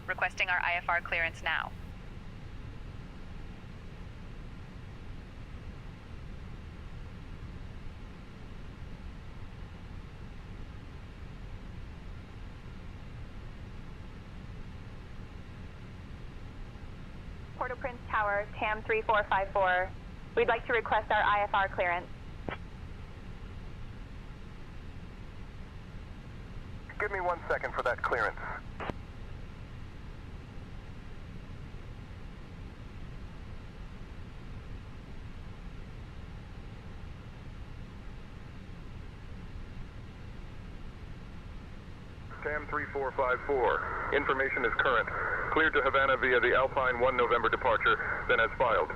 requesting our IFR clearance now. Porto Príncipe Tower, TAM 3454. We'd like to request our IFR clearance. Give me 1 second for that clearance. TAM 3454. Information is current. Cleared to Havana via the Alpine 1 November departure, then as filed.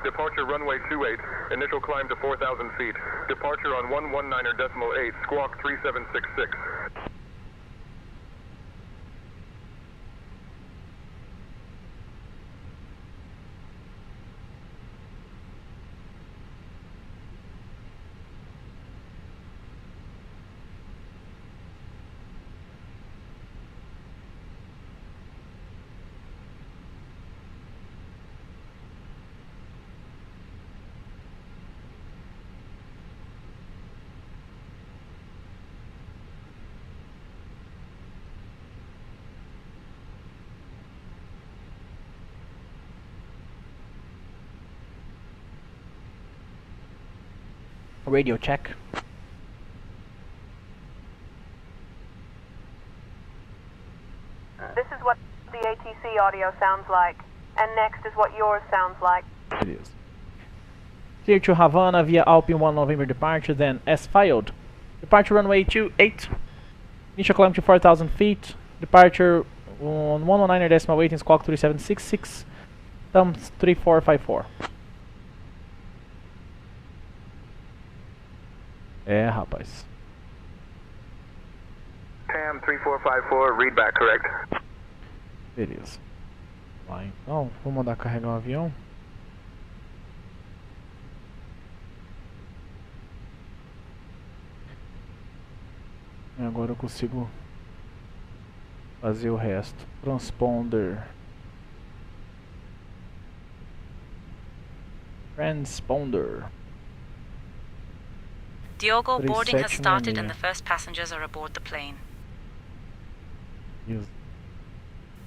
Departure runway 28, initial climb to 4,000 feet. Departure on 119.8, squawk 3766. Radio check. This is what the ATC audio sounds like, and next is what yours sounds like. Beleza. Clear to Havana via Alpine 1 November departure, then as filed. Departure runway 28. Initial climb to 4,000 feet. Departure on 119.8 in squawk 3766. TAM 3454. É, rapaz. TAM 3454, read back, correct? Beleza. Vai então, vou mandar carregar o avião. E agora eu consigo fazer o resto. Transponder. Transponder. Diogo, boarding has 37 started and Mania. the first passengers are aboard the plane. Isso.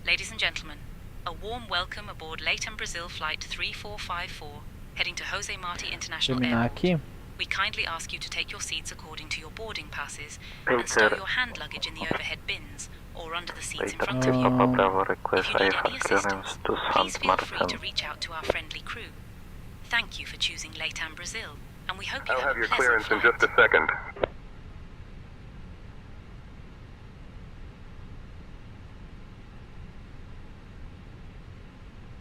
Ladies and gentlemen, a warm welcome aboard Latam Brazil Flight 3454, heading to José Marti International Terminar Airport. aqui. We kindly ask you to take your seats according to your boarding passes and stow your hand luggage in the overhead bins or under the seats in front of you. If you need any assistance, please feel free to reach out to our friendly crew. Thank you for choosing Latam Brazil, and we hope you I'll have have a your pleasant clearance in flight. just a second.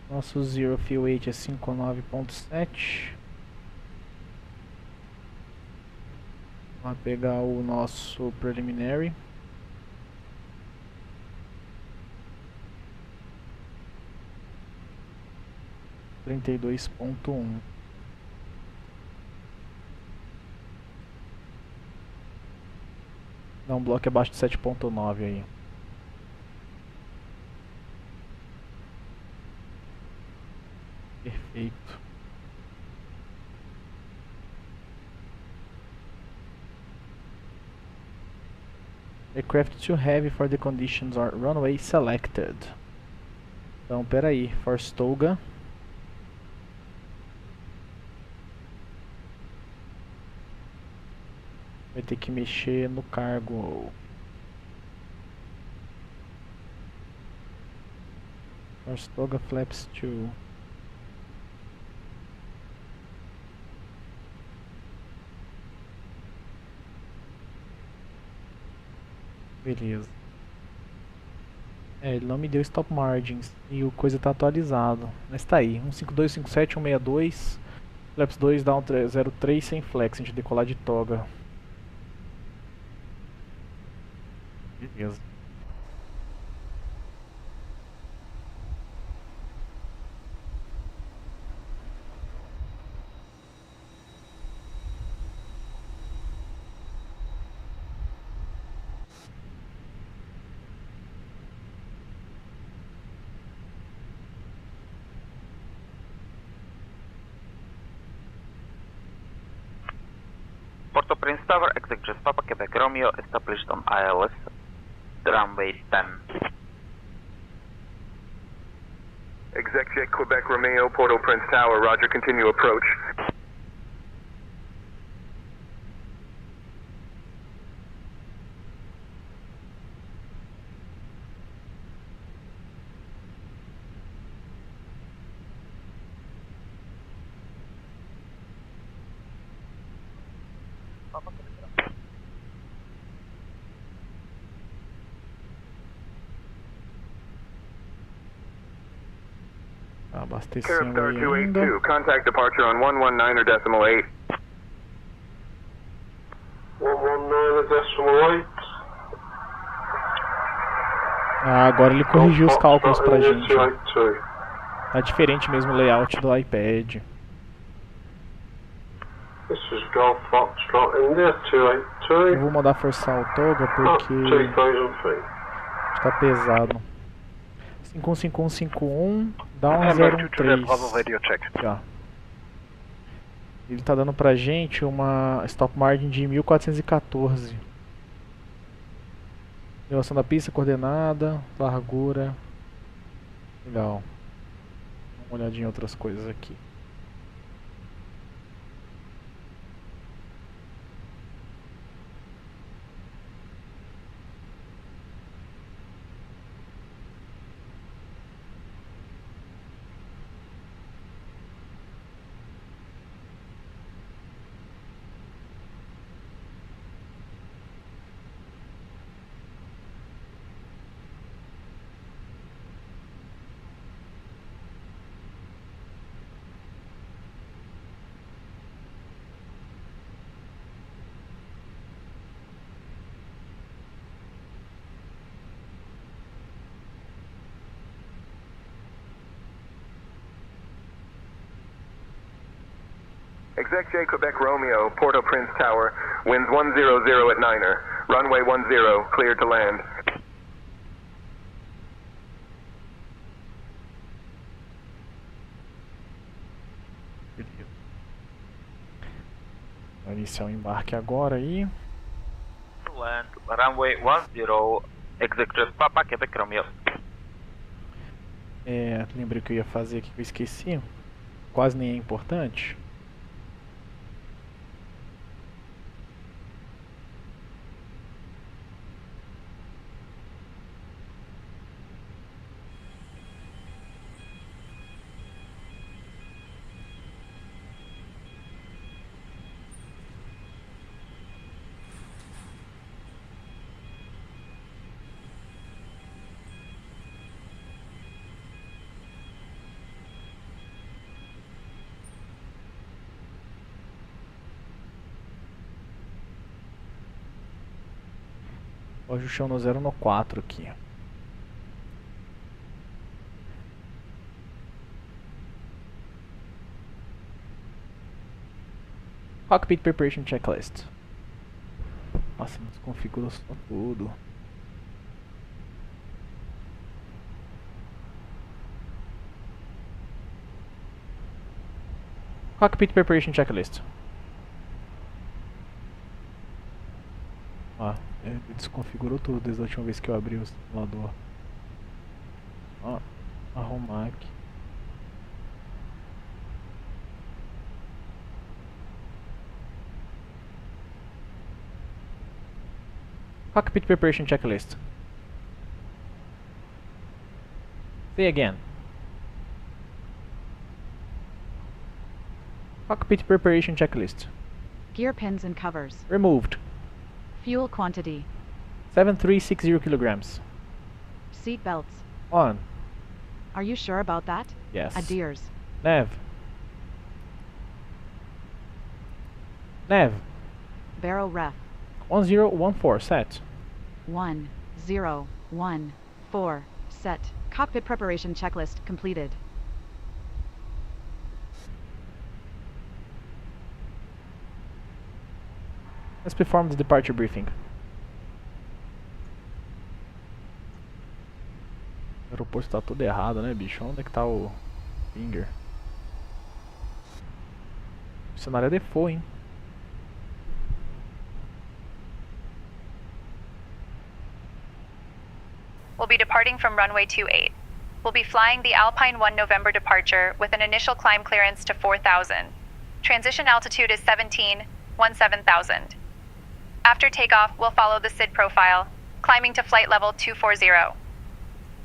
Nosso Zero Fuel Weight é 59.7. Vamos pegar o nosso Preliminary. Trinta e 32.1. Dá um bloco abaixo de 7.9 aí. Perfeito. Aircraft too heavy for the conditions or runway selected. Então, peraí, Force Toga. Vai ter que mexer no cargo. Force Toga flaps 2. Beleza. É, ele não me deu stop margins e o coisa tá atualizado. Mas tá aí, 15257, 162, flaps 2, down 03 sem flex, a gente decolar de toga. Beleza. Porto Príncipe Tower, execute Papa Quebec Romeo, established on ILS, runway 10. Exec Quebec Romeo, Porto Prince Tower, roger, continue approach. Abastecendo aí ainda. 282, contact departure on 119 or decimal 8. 119 decimal 8. Ah, agora ele corrigiu os cálculos pra gente. Tá diferente mesmo o layout do iPad. This is Golf Foxtrot India 282. Eu vou mandar forçar o toga porque 2000 feet. tá pesado. 515151 dá um Number 2 to 013. Bravo radio check. Aqui, ó. Ele tá dando pra gente uma stop margin de 1414. Elevação da pista, coordenada, largura. Legal. Dá uma olhadinha em outras coisas aqui. Exec J Quebec Romeo, Porto Prince Tower, winds 100 at Niner, runway 10, cleared to land. Vai iniciar o embarque agora aí. Land, runway 10, execute Papa Quebec Romeo. Lembrei o que eu ia fazer aqui que eu esqueci. Quase nem é importante. Hoje o chão no 0 no 4 aqui. Cockpit Preparation Checklist. Nossa, desconfigurou só tudo. Cockpit Preparation Checklist. Ó, ele desconfigurou tudo desde a última vez que eu abri o simulador. Ó, arrumar aqui. Cockpit Preparation Checklist. Say again. Cockpit Preparation Checklist. Gear pins and covers. Removed. Fuel quantity. 7360 kilograms. Seat belts. On. Are you sure about that? Yes. Adheres. Nav. Nav. Barrel ref. 1014 set. 1014 set. Cockpit preparation checklist completed. Let's perform the departure briefing. O aeroporto tá tudo errado, né, bicho? Onde é que tá o finger? O cenário é default, hein? we'll be departing from runway 28. We'll be flying the Alpine 1 November departure with an initial climb clearance to 4,000. Transition altitude is 17,000. After takeoff, we'll follow the SID profile, climbing to flight level 240.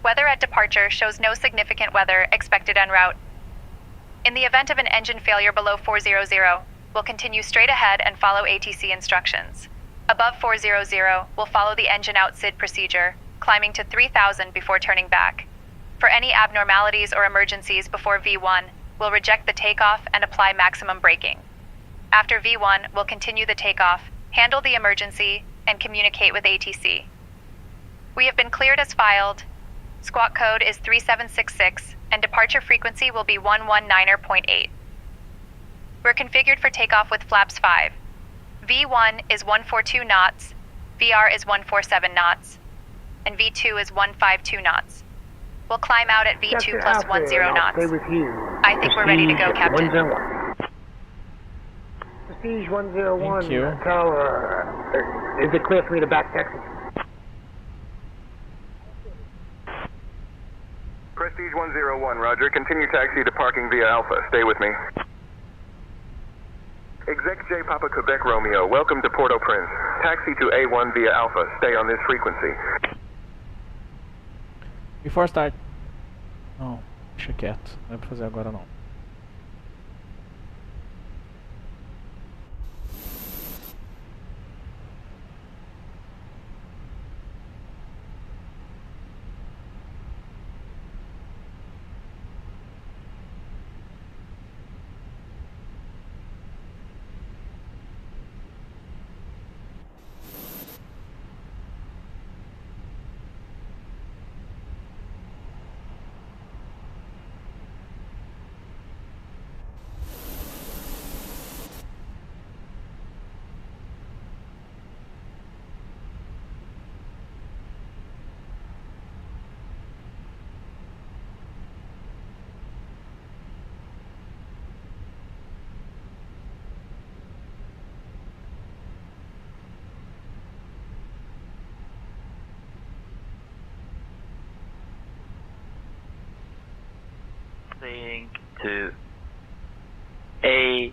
Weather at departure shows no significant weather expected en route. In the event of an engine failure below 400, we'll continue straight ahead and follow ATC instructions. Above 400, we'll follow the engine out SID procedure, climbing to 3,000 before turning back. For any abnormalities or emergencies before V1, we'll reject the takeoff and apply maximum braking. After V1, we'll continue the takeoff, handle the emergency, and communicate with ATC. We have been cleared as filed. Squawk code is 3766, and departure frequency will be 119.8. We're configured for takeoff with flaps 5. V1 is 142 knots, VR is 147 knots, and V2 is 152 knots. We'll climb out at V2 plus 10 knots. I think we're ready to go, Captain. Prestige 101. Thank you. Is it clear for me to back taxi? Prestige 101, roger. Continue taxi to parking via Alpha. Stay with me. Exec J Papa Quebec Romeo, welcome to Porto Príncipe. Taxi to A1 via Alpha. Stay on this frequency. Before start. Não, deixa quieto. Não é pra fazer agora não. Staying to A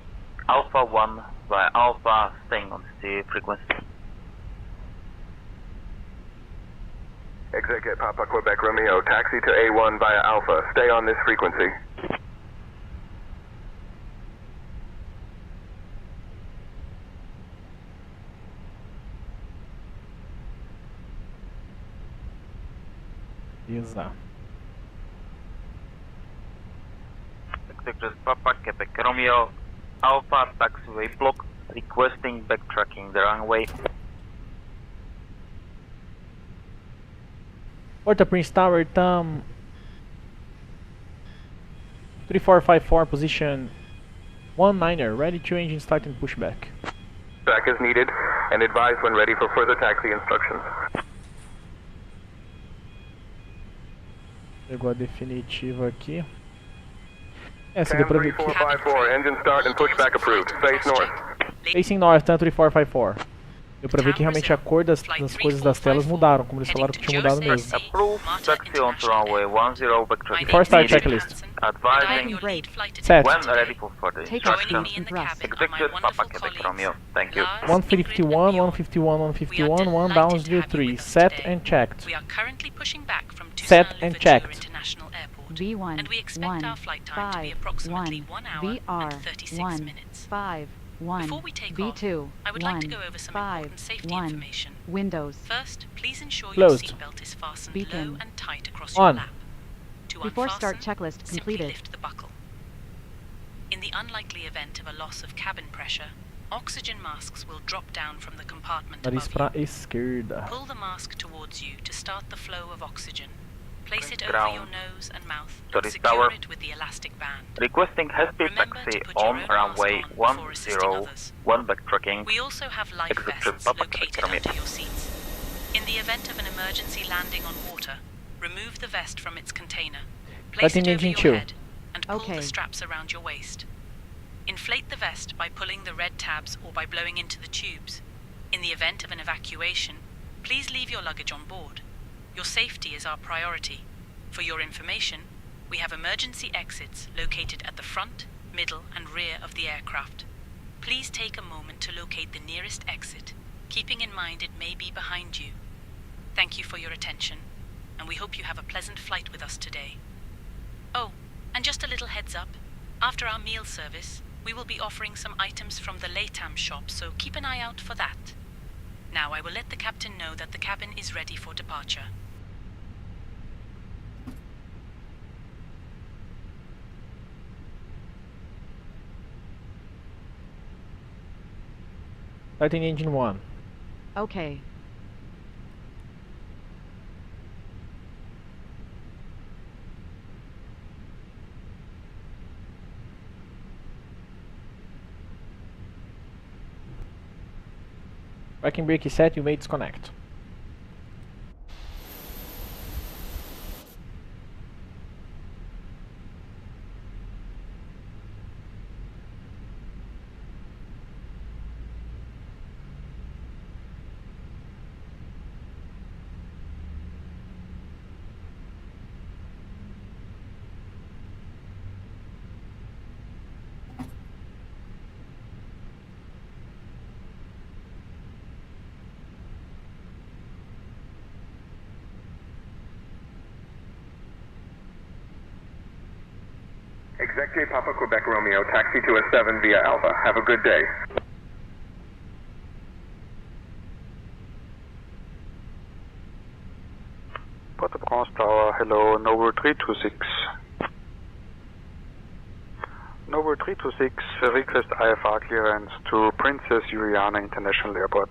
Alpha 1 by Alpha, staying on the frequency. Exec Papa Quebec Romeo, taxi to A1 via Alpha. Stay on this frequency. Exato. Executive Papa Quebec Romeo, Alpha taxiway block, requesting backtracking the runway. Porto Príncipe Tower, 3454, position 19er, ready to engine start and push back. Back as needed, and advise when ready for further taxi instructions. Pegou a definitiva aqui. Essa deu pra ver. 3454, engine start and push back approved. Face north. Facing north, 3454. Deu pra ver que realmente a cor das coisas das telas mudaram, como eles falaram que tinha mudado mesmo. Approve taxi on to runway 10 backtracking. Before start checklist. Advising Set. when ready for further Takeoff instructions. speed and thrust. Executive Papa Quebec Romeo, thank you. 151, 151, 151, 1 down 03. Set and checked. We are currently pushing back from Set Tucson and Louverture checked. International Airport, V1 and we expect our flight time to be approximately 1 hour VR and 36 1 minutes. 5 1 Before we take V2 off, I would 1 like to go over some 5 important safety 1 information. Windows. First, please ensure Closed. your seatbelt is fastened Beacon. low and tight across On. your lap. To Before unfasten, start checklist simply completed. lift the buckle. In the unlikely event of a loss of cabin pressure, oxygen masks will drop down from the compartment Nariz above pra you. esquerda. Pull the mask towards you to start the flow of oxygen. Place it over Ground. your nose and mouth and Tourist secure tower. it with the elastic band. Requesting high-speed Remember taxi to put your on own runway mask on before assisting others. 101 backtracking. We also have life Executive vests Papa located Quebec Romeo. under your seats. In the event of an emergency landing on water, remove the vest from its container. Place it Letting over engine your chill. head and pull Okay. the straps around your waist. Inflate the vest by pulling the red tabs or by blowing into the tubes. In the event of an evacuation, please leave your luggage on board. Your Your safety is our priority. For your information, we have emergency exits located at the front, middle, and rear of the aircraft. Please take a moment to locate the nearest exit, keeping in mind it may be behind you. Thank you for your attention, and we hope you have a pleasant flight with us today. Oh, and just a little heads up. After our meal service, we will be offering some items from the Latam shop, so keep an eye out for that. Now I will let the captain know that the cabin is ready for departure. Starting engine 1. Okay. Parking brake is set, you may disconnect. Exec J Papa Quebec Romeo, taxi to A7 via Alpha. Have a good day. Porto Príncipe Tower, hello, Novo 326. Novo 326, request IFR clearance to Princess Juliana International Airport.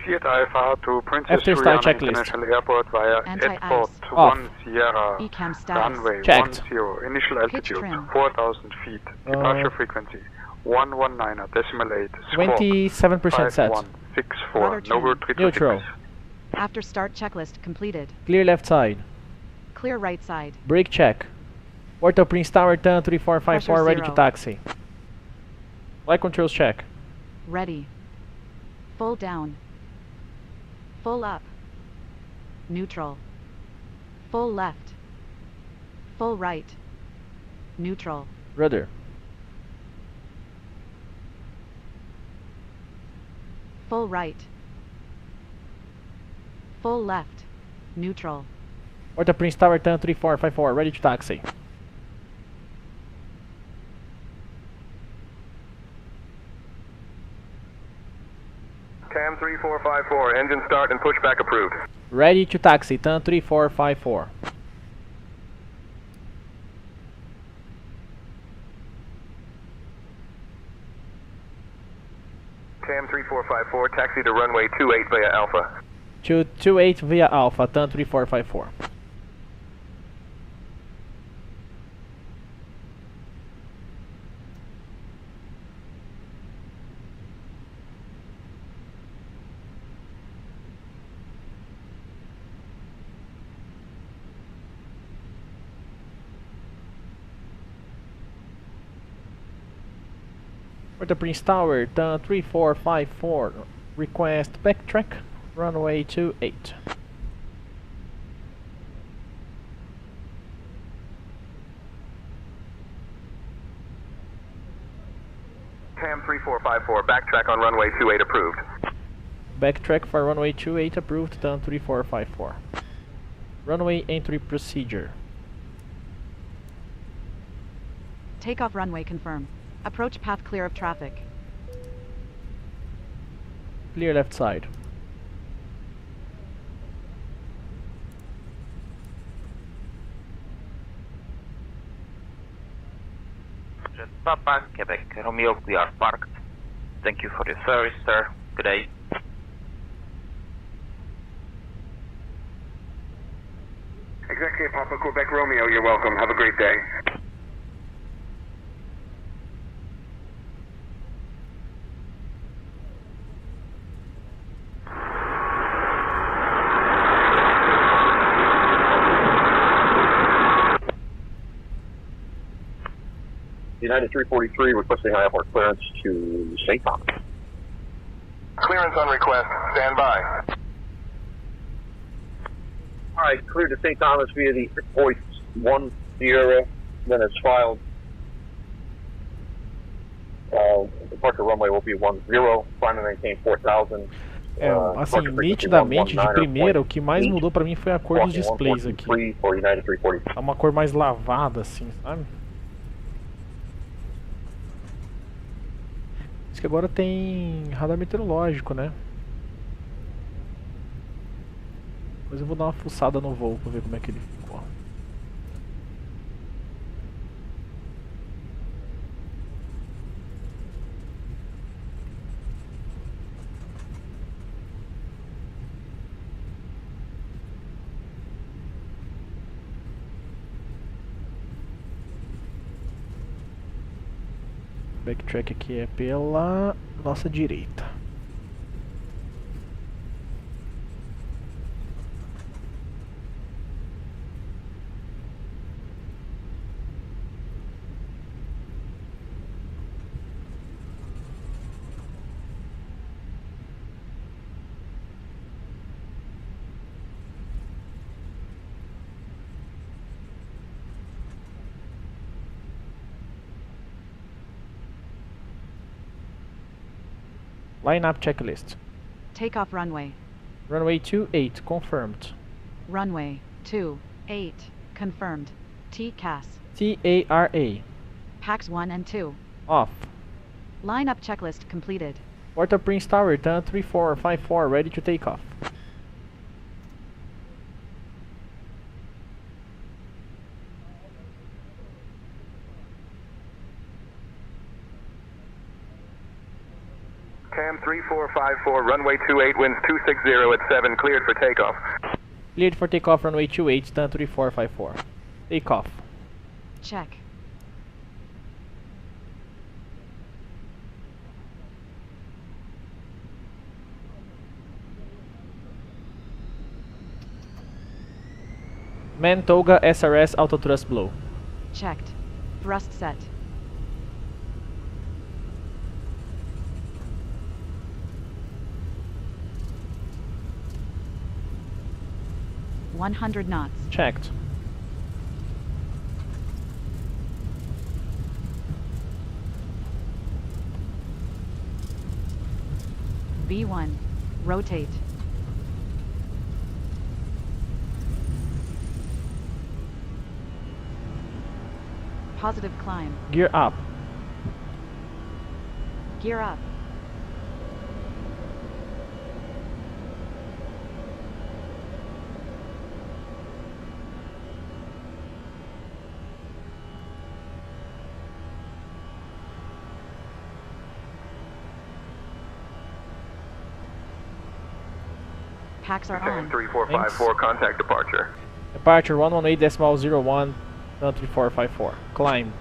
Cleared IFR to Princess After start Juliana checklist. International Airport via Anti-ice. Airport Off. 1 Sierra, ECAM status. runway Checked. 10, initial altitude trim. 4,000 feet, departure frequency 119 decimal 8, squawk 27% set. 5164, Rudder trim. Novo 326. Neutral. After start checklist completed. Clear left side. Clear right side. Brake check. Porto Príncipe Tower, turn 3454, Pressure ready to 0. taxi. Flight controls check. Ready. Full down. Full up. Neutral. Full left. Full right. Neutral. Rudder. Full right. Full left. Neutral. Porto Príncipe Tower, turn 3454, ready to taxi. CAM 3454, engine start and pushback approved. Ready to taxi, turn 3454. CAM 3454, taxi to runway 28 via Alpha. 228 via Alpha, turn 3454. Porto Príncipe Tower, turn 3454. Request backtrack, runway 28. CAM 3454, backtrack on runway 28 approved. Backtrack for runway 28 approved, turn 3454. Runway entry procedure. Takeoff runway confirm. Approach path clear of traffic. Clear left side. Jet Papa, Quebec Romeo, we are parked. Thank you for your service, sir. Good day. Exec J Papa Quebec Romeo, you're welcome. Have a great day. United 343 requesting IFR clearance to St. Thomas. Clearance on request. Stand by. Alright, clear to St. Thomas via the voice 1 Sierra, then it's filed. Departure runway will be 10, final maintain 4000. Assim, nitidamente, de primeira, o que mais mudou pra mim foi a cor dos displays aqui. É uma cor mais lavada, assim, sabe? Diz que agora tem radar meteorológico, né? Depois eu vou dar uma fuçada no voo pra ver como é que ele ficou. Backtrack aqui é pela nossa direita. Line-up checklist. Takeoff runway. Runway 28, confirmed. Runway 28, confirmed. TCAS. TARA. Packs 1 and 2. Off. Line-up checklist completed. Porto Príncipe Tower, turn 3454, ready to take off. Cam 3454, runway 28, winds 260 at 7, cleared for takeoff. Cleared for takeoff, runway 28, turn 3454. Takeoff. Check. Man Toga SRS auto thrust blow. Checked. Thrust set. $100 knots. Checked. V1. Rotate. Positive climb. Gear up. Gear up. Packs are Cam on. 3454, contact departure. Departure 118.01, turn 3454. Climb.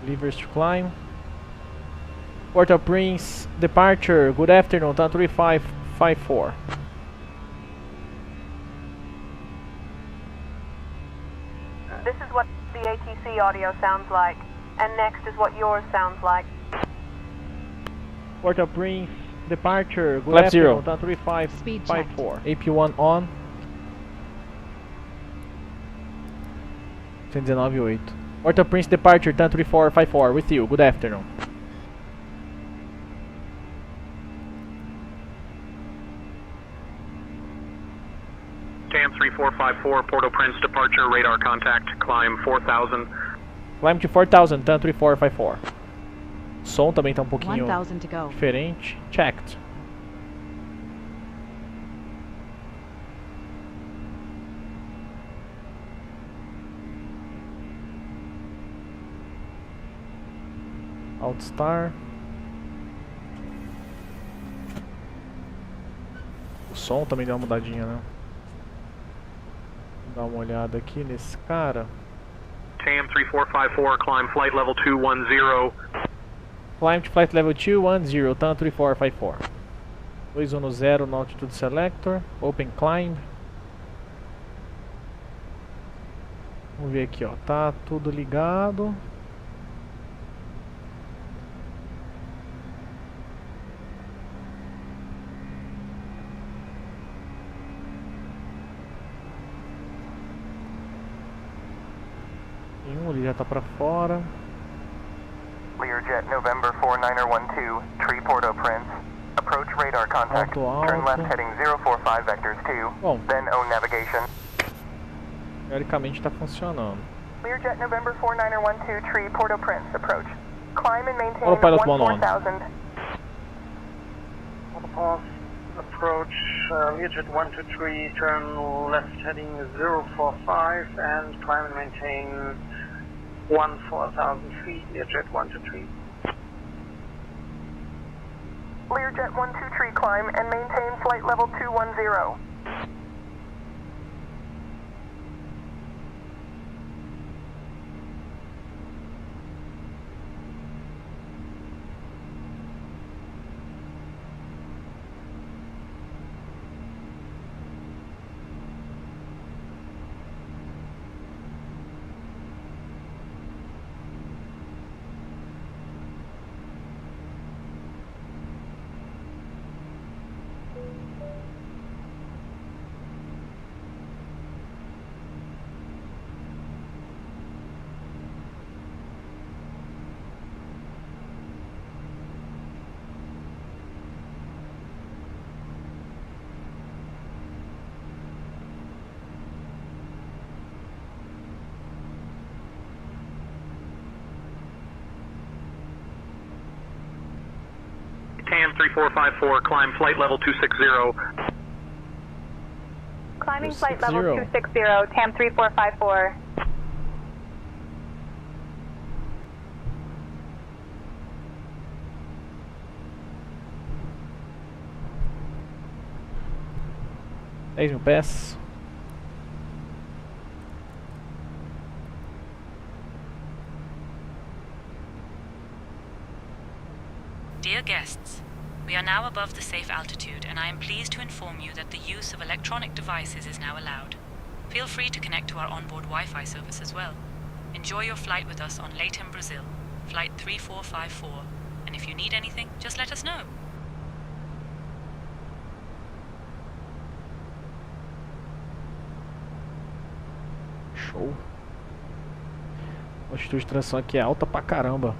Levers to climb. Porto Príncipe, departure, good afternoon, turn 3554. This is what the ATC audio sounds like, and next is what yours sounds like. Porto Príncipe, departure, good Left afternoon, zero. turn 3554. Speed AP1 on. 119.8. Porto Príncipe, departure, turn 3454, with you, good afternoon. Cam 3454, Porto Príncipe departure, radar contact, climb 4000. Climb to 4000, turn 3454. Som também tá um pouquinho 1000 to go. diferente. Checked. Outstar. O som também deu uma mudadinha, né? Vou dar uma olhada aqui nesse cara. Cam 3454, climb flight level 210. Climb to flight level 210, turn 3454. 210 no altitude selector. Open climb. Vamos ver aqui, ó. Tá tudo ligado. ele já tá pra fora. Learjet November 49er12, Tree Porto Prince. Approach radar contact. Turn left heading 045 vectors 2. Bom, then own navigation. Teoricamente tá funcionando. Learjet November 49er12, Tree Porto Prince. Approach. Climb and maintain Autopilot 14,000. Autopilot approach, Learjet 123, turn left heading 045 and climb and maintain 14,000 feet, Learjet 123. Learjet 123, climb and maintain flight level 210. TAM 3454, climb flight level 260. Climbing flight level 260, TAM 3454. $10.000 pés. Dear guests, we are now above the safe altitude, and I am pleased to inform you that the use of electronic devices is now allowed. Feel free to connect to our onboard Wi-Fi service as well. Enjoy your flight with us on Leighton, Brazil, flight 3454, and if you need anything, just let us know. Show. A altitude de tração aqui é alta pra caramba.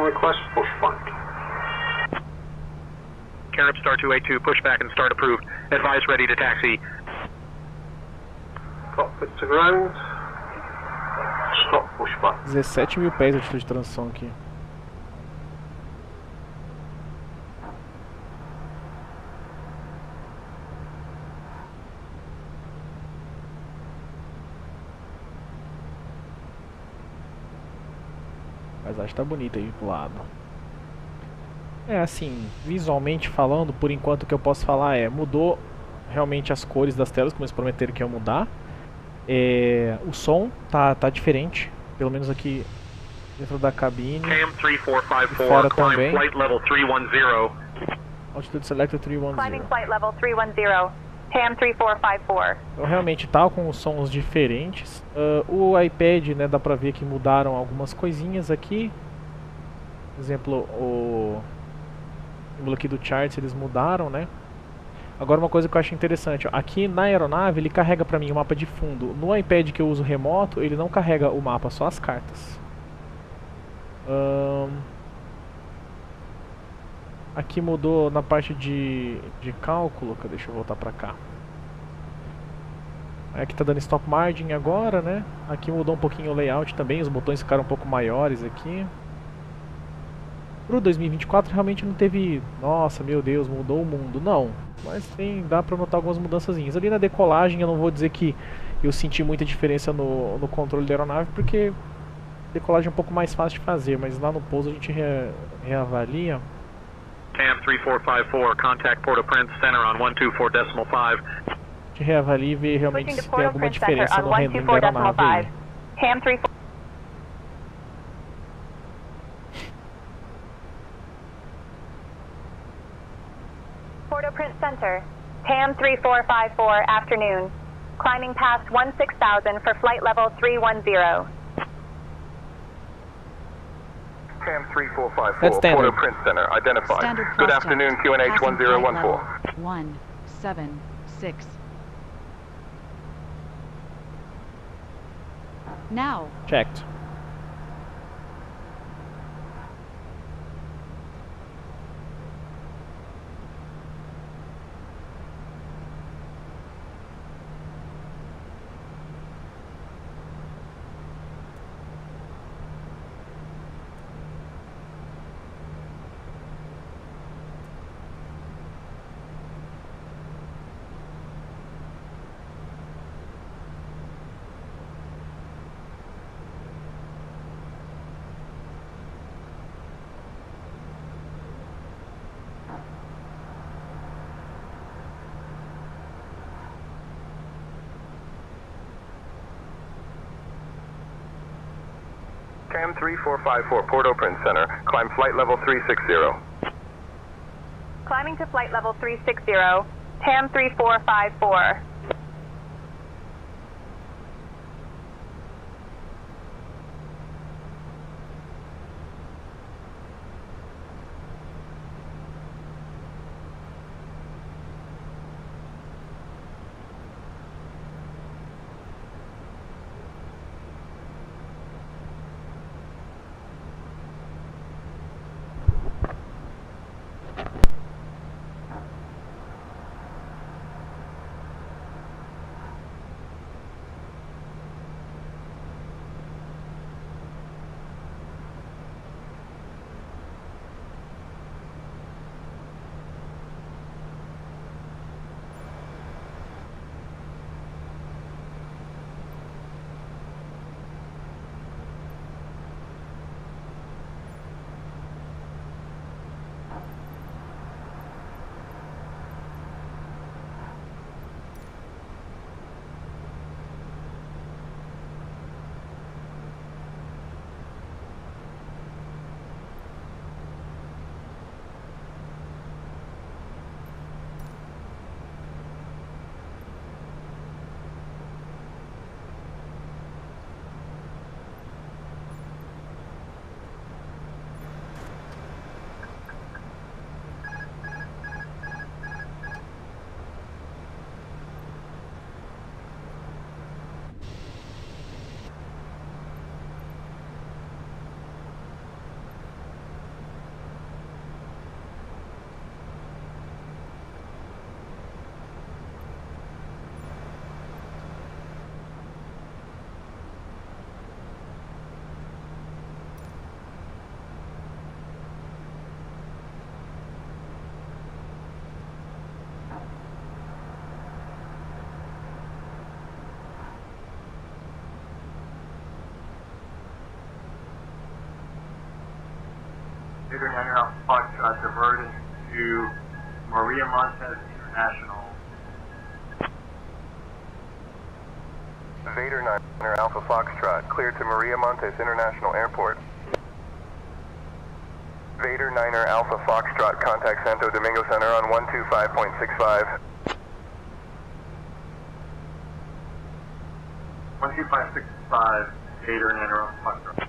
Request pushback. Carib Star 282, pushback and start approved. Advise ready to taxi. Cockpit to ground. Stop pushback. 17.000 pés a altitude de transição aqui. A paisagem tá bonita aí pro lado. É assim, visualmente falando, por enquanto o que eu posso falar é, mudou realmente as cores das telas, como eles prometeram que ia mudar. O som tá diferente, pelo menos aqui dentro da cabine. TAM 3454, fora climb também. flight level 310. Altitude Selector Climbing 310. flight level 310, TAM 3454. Então realmente tá com os sons diferentes. O iPad, né, dá pra ver que mudaram algumas coisinhas aqui. Por exemplo, o símbolo aqui do charts eles mudaram, né? Agora uma coisa que eu acho interessante, ó, aqui na aeronave ele carrega pra mim o mapa de fundo. No iPad que eu uso remoto, ele não carrega o mapa, só as cartas. Aqui mudou na parte de cálculo, deixa eu voltar pra cá. Aqui tá dando stop margin agora, né? Aqui mudou um pouquinho o layout também, os botões ficaram um pouco maiores aqui. Pro 2024 realmente não teve, nossa, meu Deus, mudou o mundo, não. Mas dá pra notar algumas mudançazinhas. Ali na decolagem eu não vou dizer que eu senti muita diferença no controle da aeronave, porque decolagem é um pouco mais fácil de fazer, mas lá no pouso a gente reavalia. TAM 3454, contact Porto Príncipe Center on 124.5. A gente reavalia e vê realmente se tem alguma diferença no handling da aeronave aí. TAM 34. Port-au-Prince Center, TAM 3454, afternoon. Climbing past 16,000 for flight level 310. TAM 3454, That's standard. Port-au-Prince Center, identified. Standard Good cross-check. afternoon, QNH Passing 1014. flight level 176. Now. Checked. TAM 3454, Port-au-Prince Center, climb flight level 360. Climbing to flight level 360, TAM 3454. Foxtrot diverted to Maria Montez International. Vader 9er Alpha Foxtrot, cleared to Maria Montez International Airport. Vader 9er Alpha Foxtrot, contact Santo Domingo Center on 125.65. 12565, Vader 9er Alpha Foxtrot.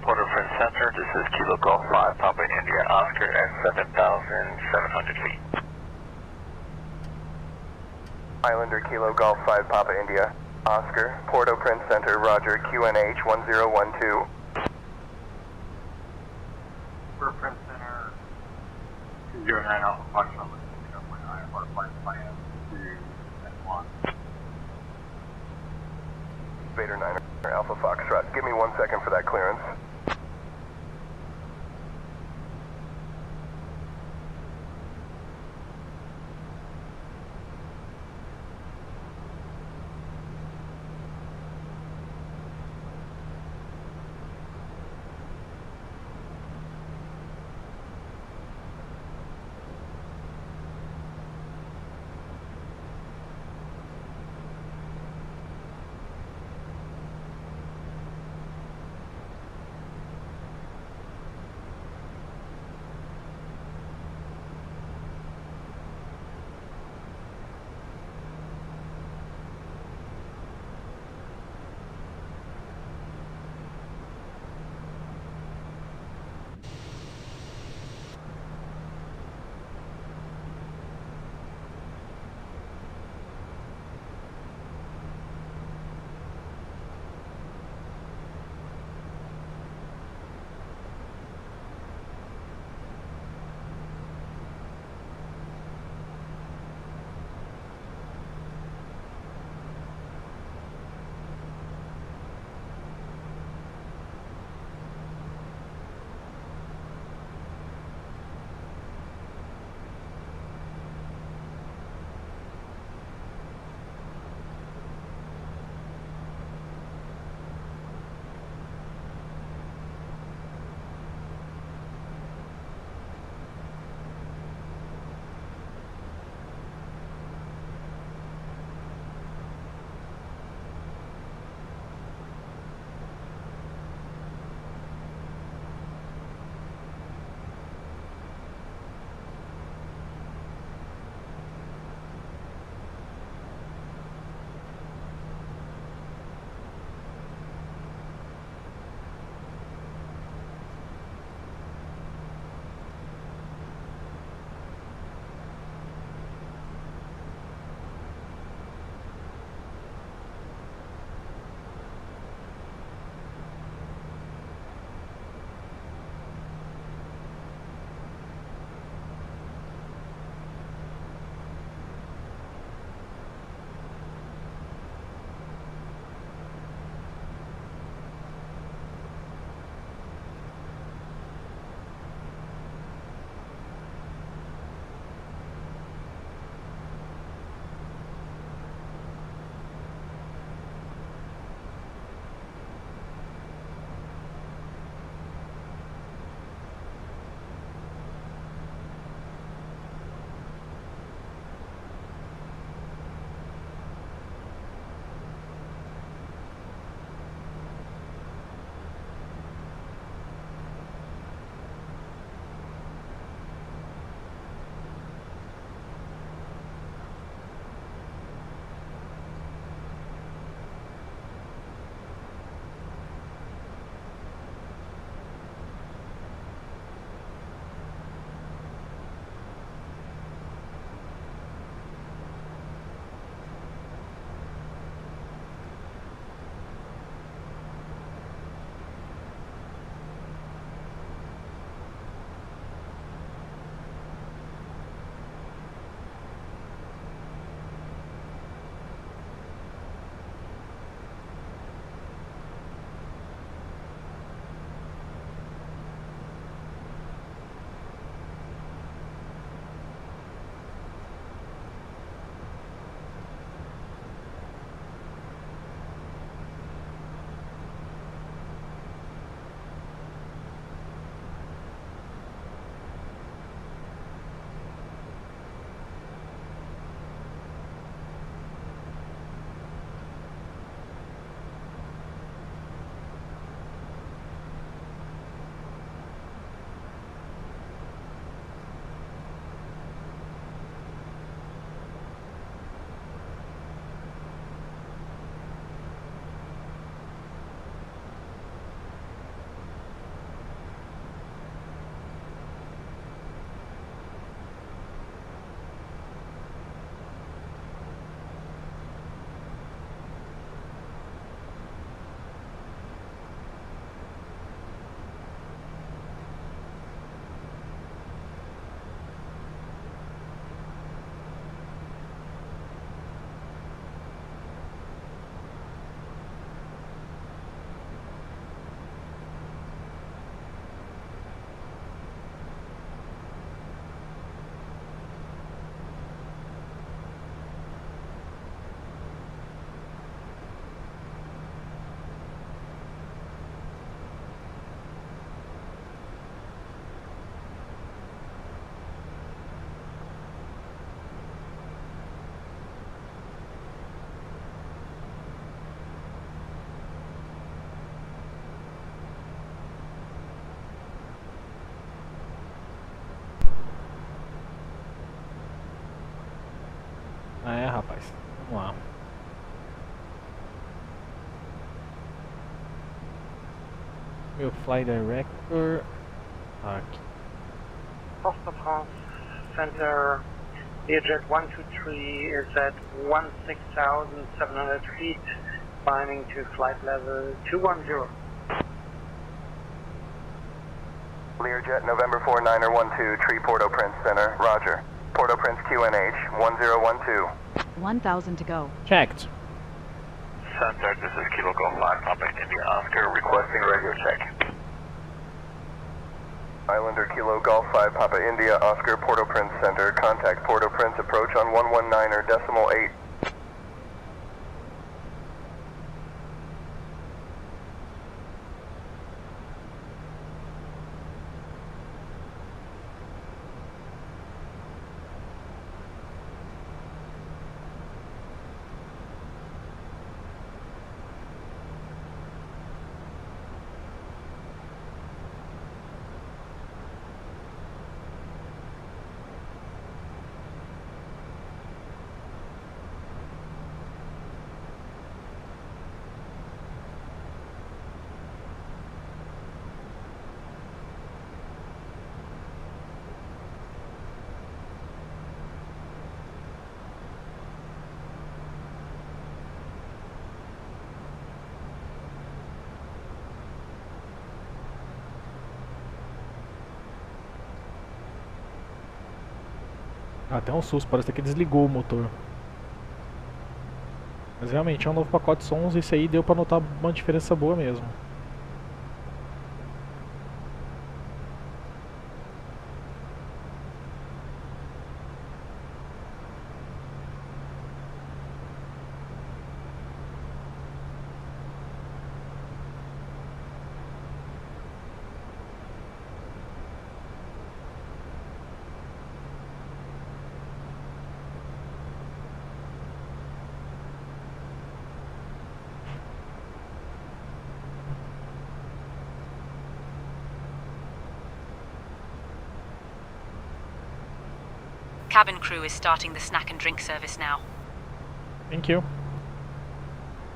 Porto Príncipe Center, this is Kilo Golf 5, Papa India, Oscar at 7,700 feet. Islander Kilo Golf 5, Papa India, Oscar, Porto Príncipe Center, Roger, QNH 1012. Porto Príncipe Center, 209 Alpha Fox, I'm looking up my IFR flight plan to S1. Vader 9 Alpha Foxtrot, give me 1 second for that clearance. Vamos lá. Meu Fly Director. Aqui. Porto France Center, Learjet 123 is at 16,700 feet, climbing to flight level 210. Learjet November 49er 12, Tree Porto Prince Center, roger. Porto Prince QNH 1012. 1,000 to go. Checked. Sunset, this is Kilo Golf 5, Papa India Oscar, requesting radio check. Islander Kilo Golf 5 Papa India Oscar Porto Prince Center. Contact Porto Prince approach on 119er decimal 8. Até um susto, parece que desligou o motor. Mas realmente é um novo pacote de sons, esse aí deu pra notar uma diferença boa mesmo. Cabin crew is starting the snack and drink service now. Thank you.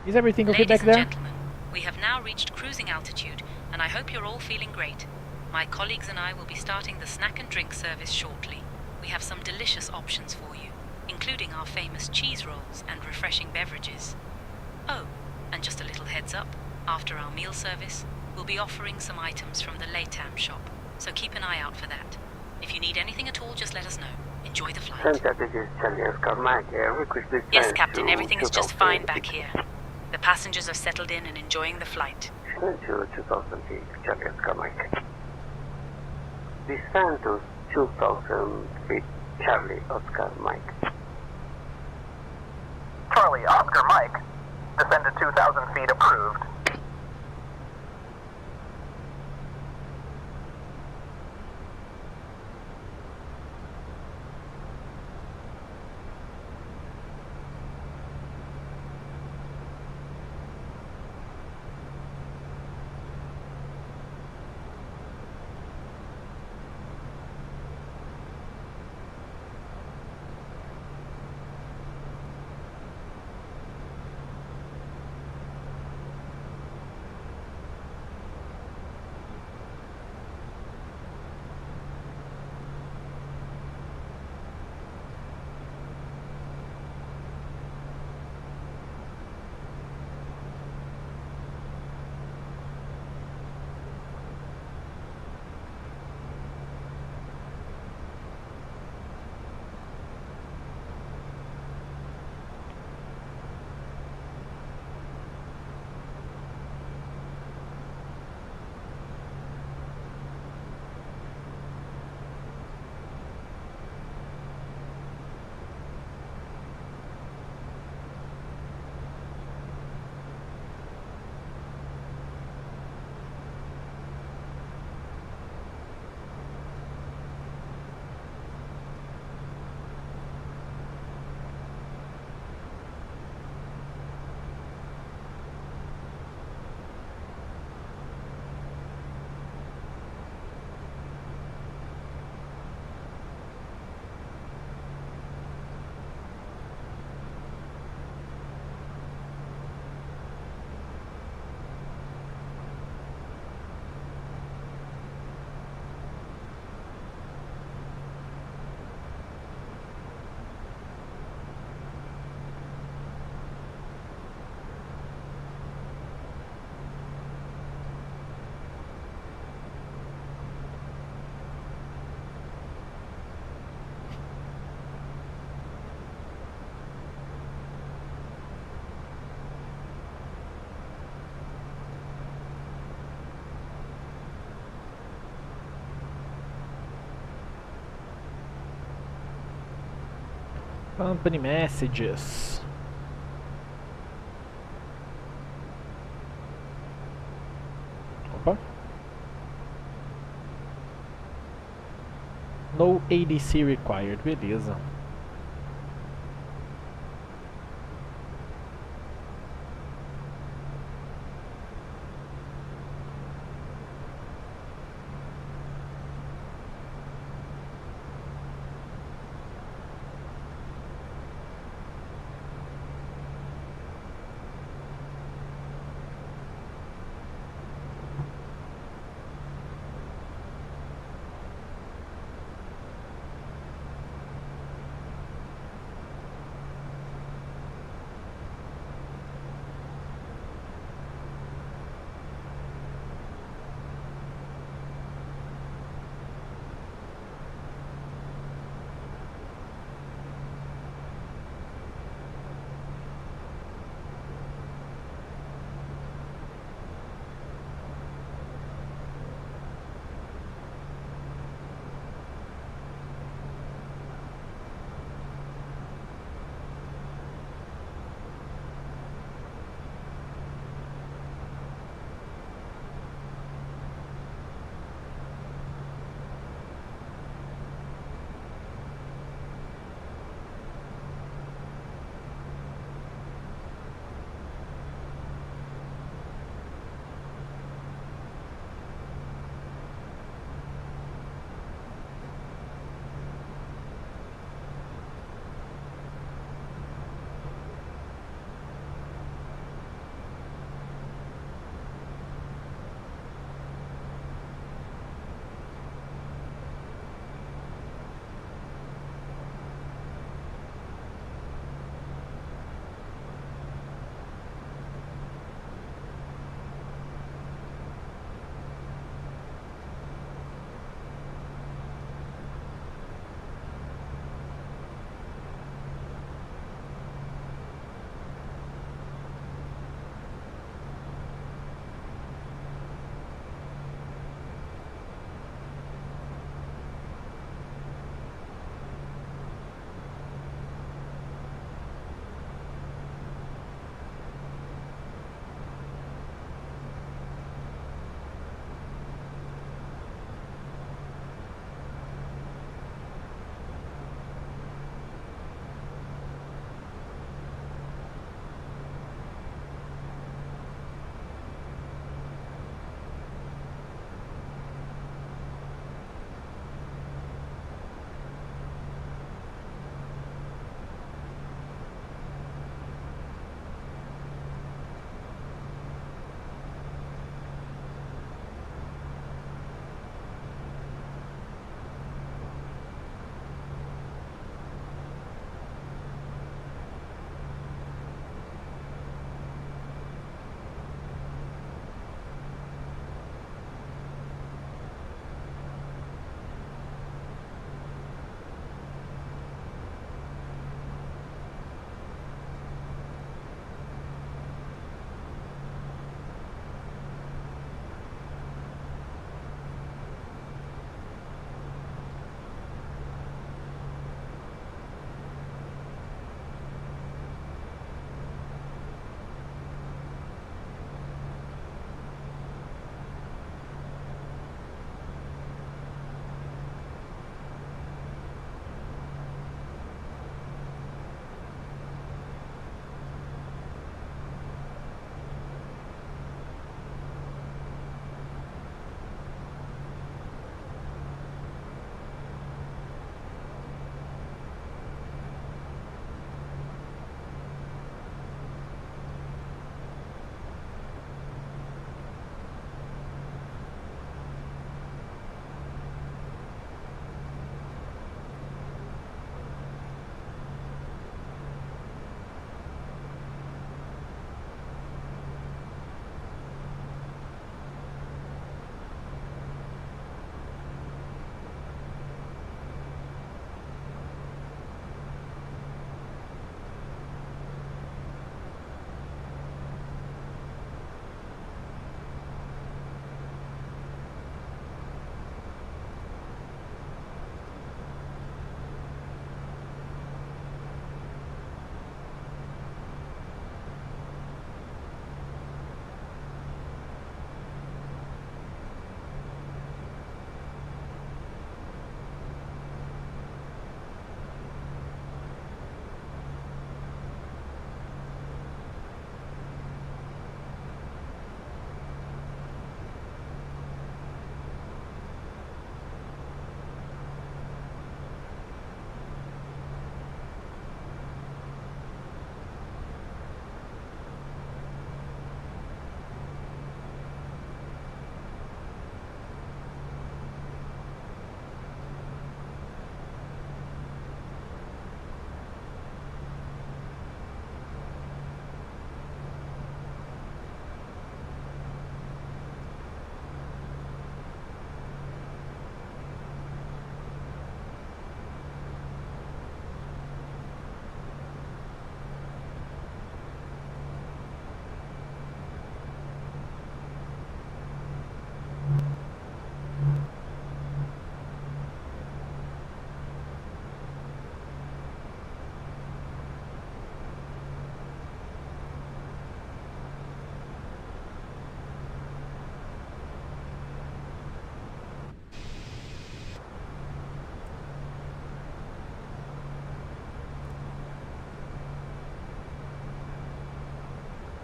Is everything okay Ladies back and there? gentlemen, we have now reached cruising altitude, and I hope you're all feeling great. My colleagues and I will be starting the snack and drink service shortly. We have some delicious options for you, including our famous cheese rolls and refreshing beverages. Oh, and just a little heads up, after our meal service, we'll be offering some items from the Latam shop, so keep an eye out for that. If you need anything at all, just let us know. Enjoy the flight. Yes, Captain, everything is just fine back here. The passengers are settled in and enjoying the flight. Descend to 2,000 feet, Charlie Oscar Mike. Descend to 2,000 feet, Charlie Oscar Mike. Charlie Oscar Mike. Descend to 2,000 feet approved. Company messages. Opa. No ADC required, beleza.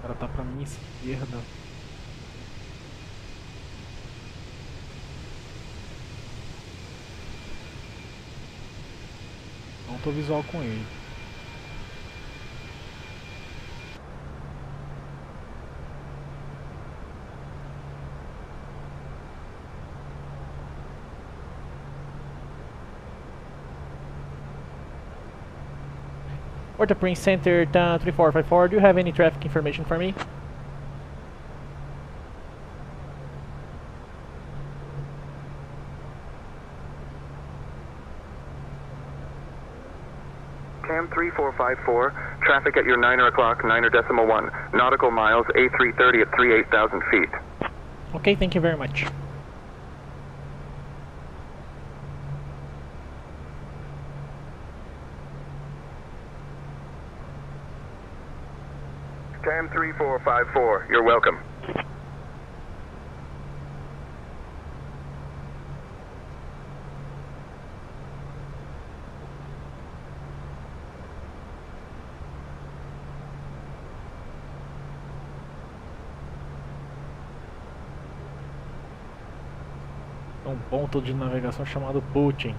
cara tá pra minha esquerda. Não tô visual com ele. Porto Príncipe Center 3454, do you have any traffic information for me? Cam 3454, traffic at your 9 o'clock, 9.1, nautical miles, A330 at 38,000 feet. Okay, thank you very much. Cam 3454, you're welcome. Um ponto de navegação chamado Putin.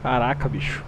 Caraca, bicho.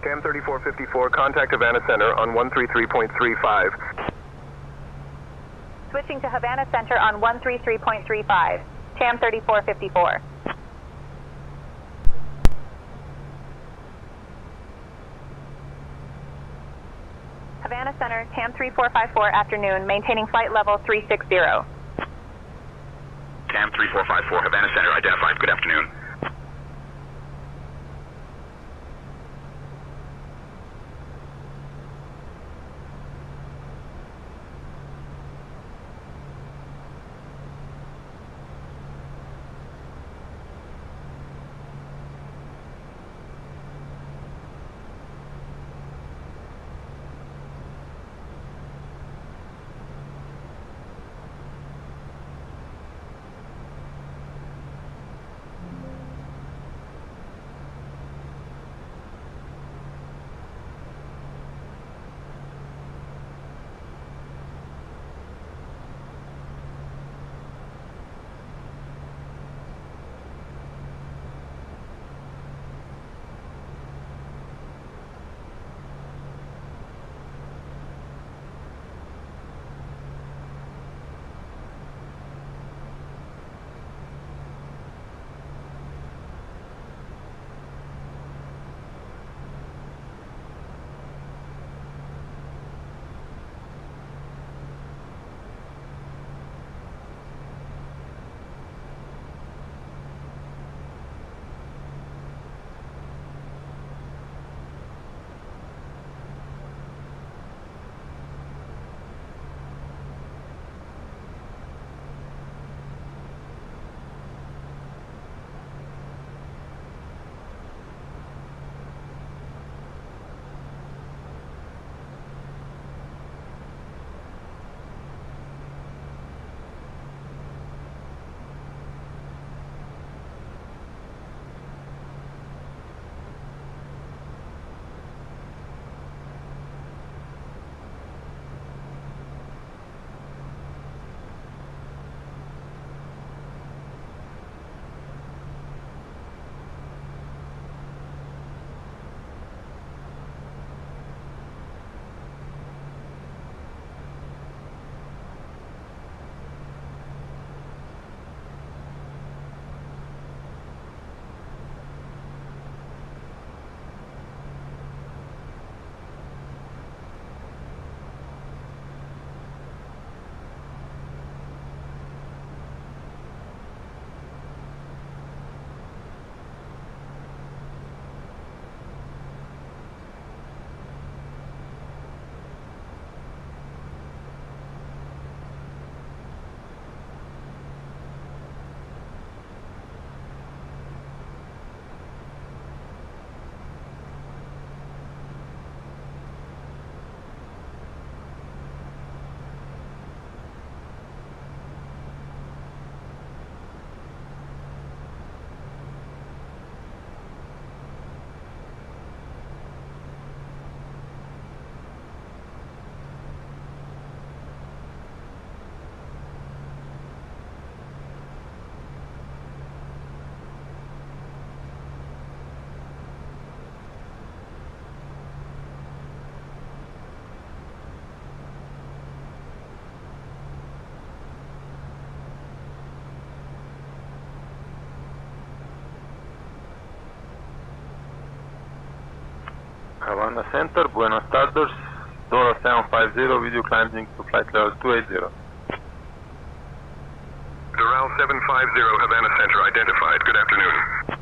TAM 3454, contact Havana Center on 133.35. Switching to Havana Center on 133.35. TAM 3454. Havana Center, TAM 3454, afternoon, maintaining flight level 360. TAM 3454, Havana Center, identified. Good afternoon. Havana Center, Buenos Tardes, Dora 750, video climbing to flight level 280. Doral 750, Havana Center, identified. Good afternoon.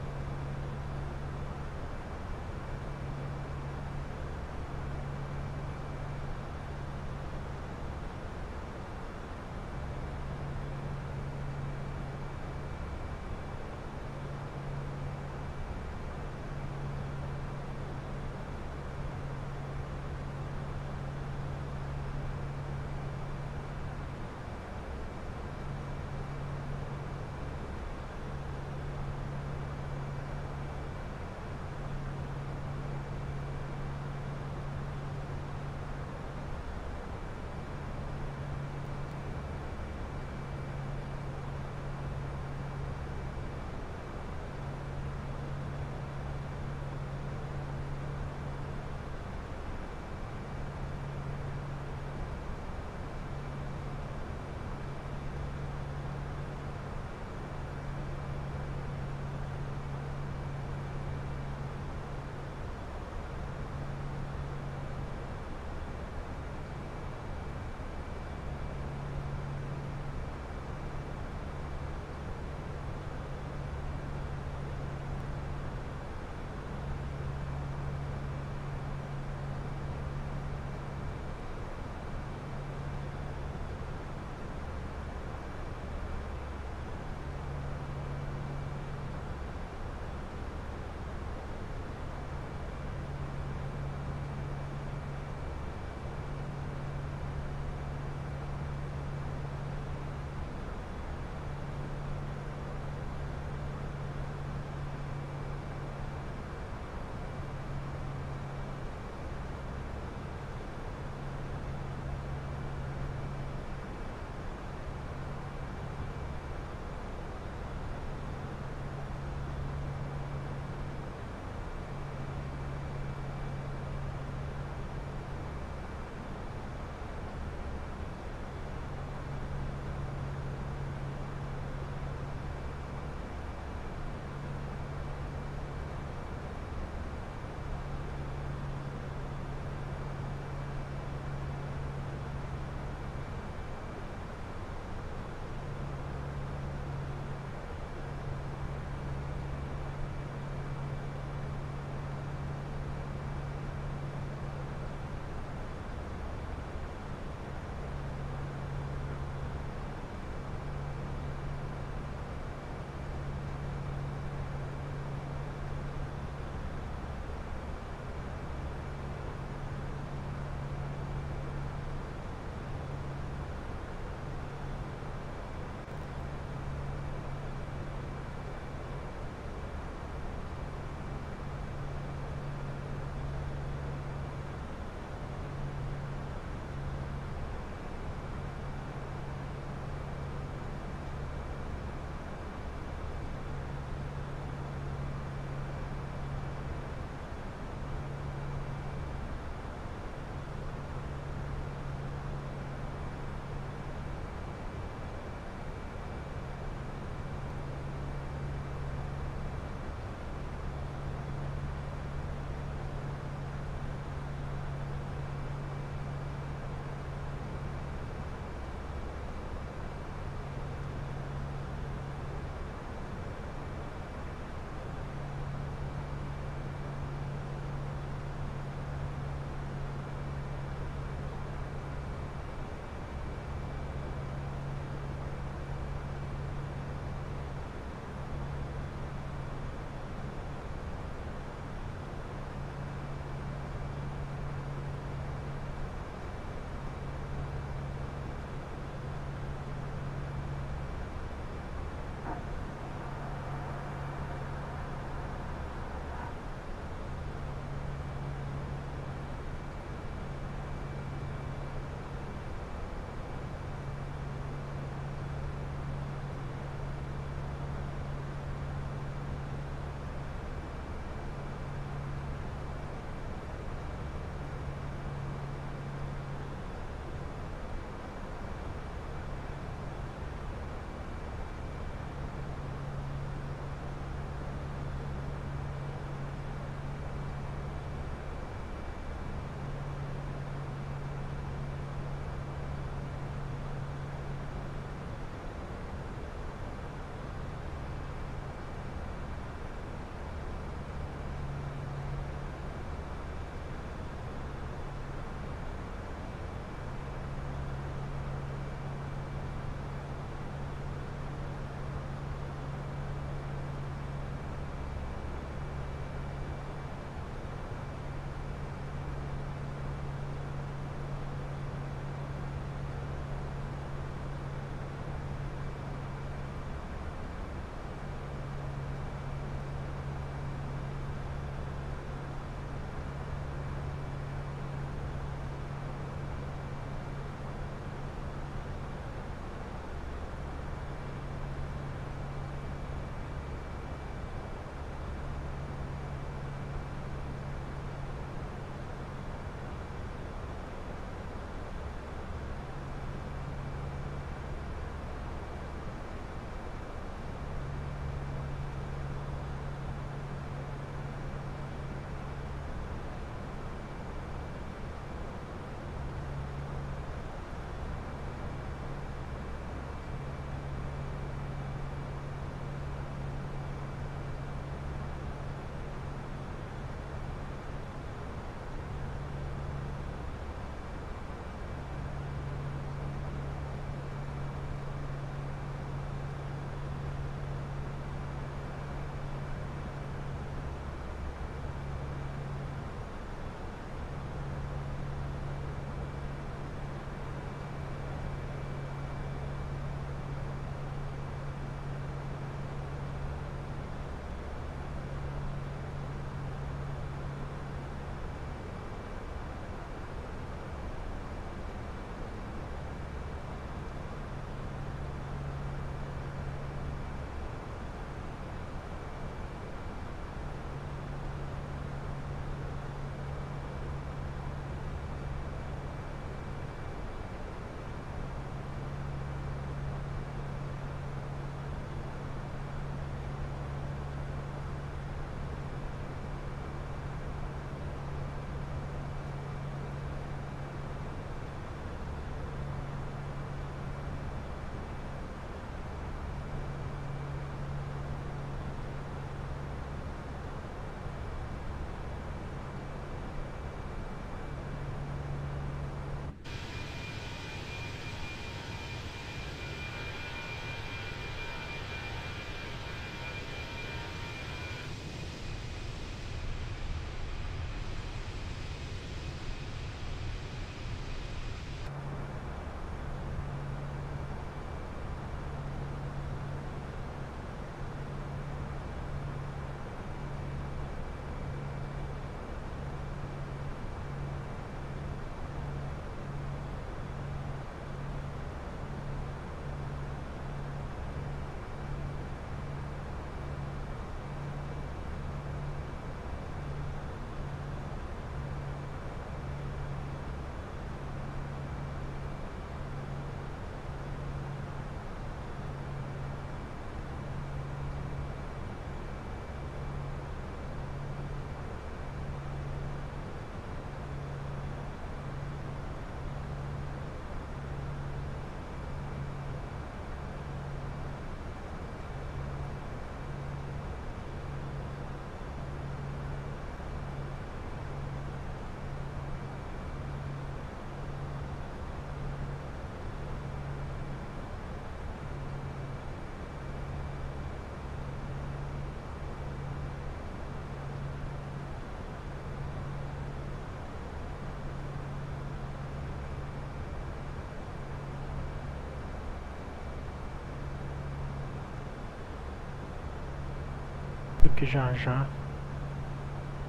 rápido que já já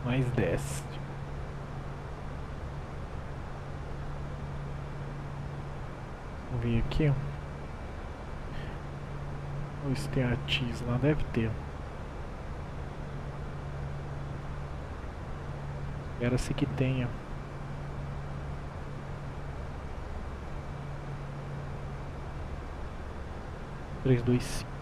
nós desce. Vamos ver aqui, ó. Vamos ver se tem artis lá, deve ter. Espera-se que tenha. Três, dois, 5.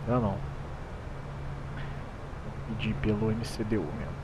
Não. Vou pedir pelo MCDU mesmo.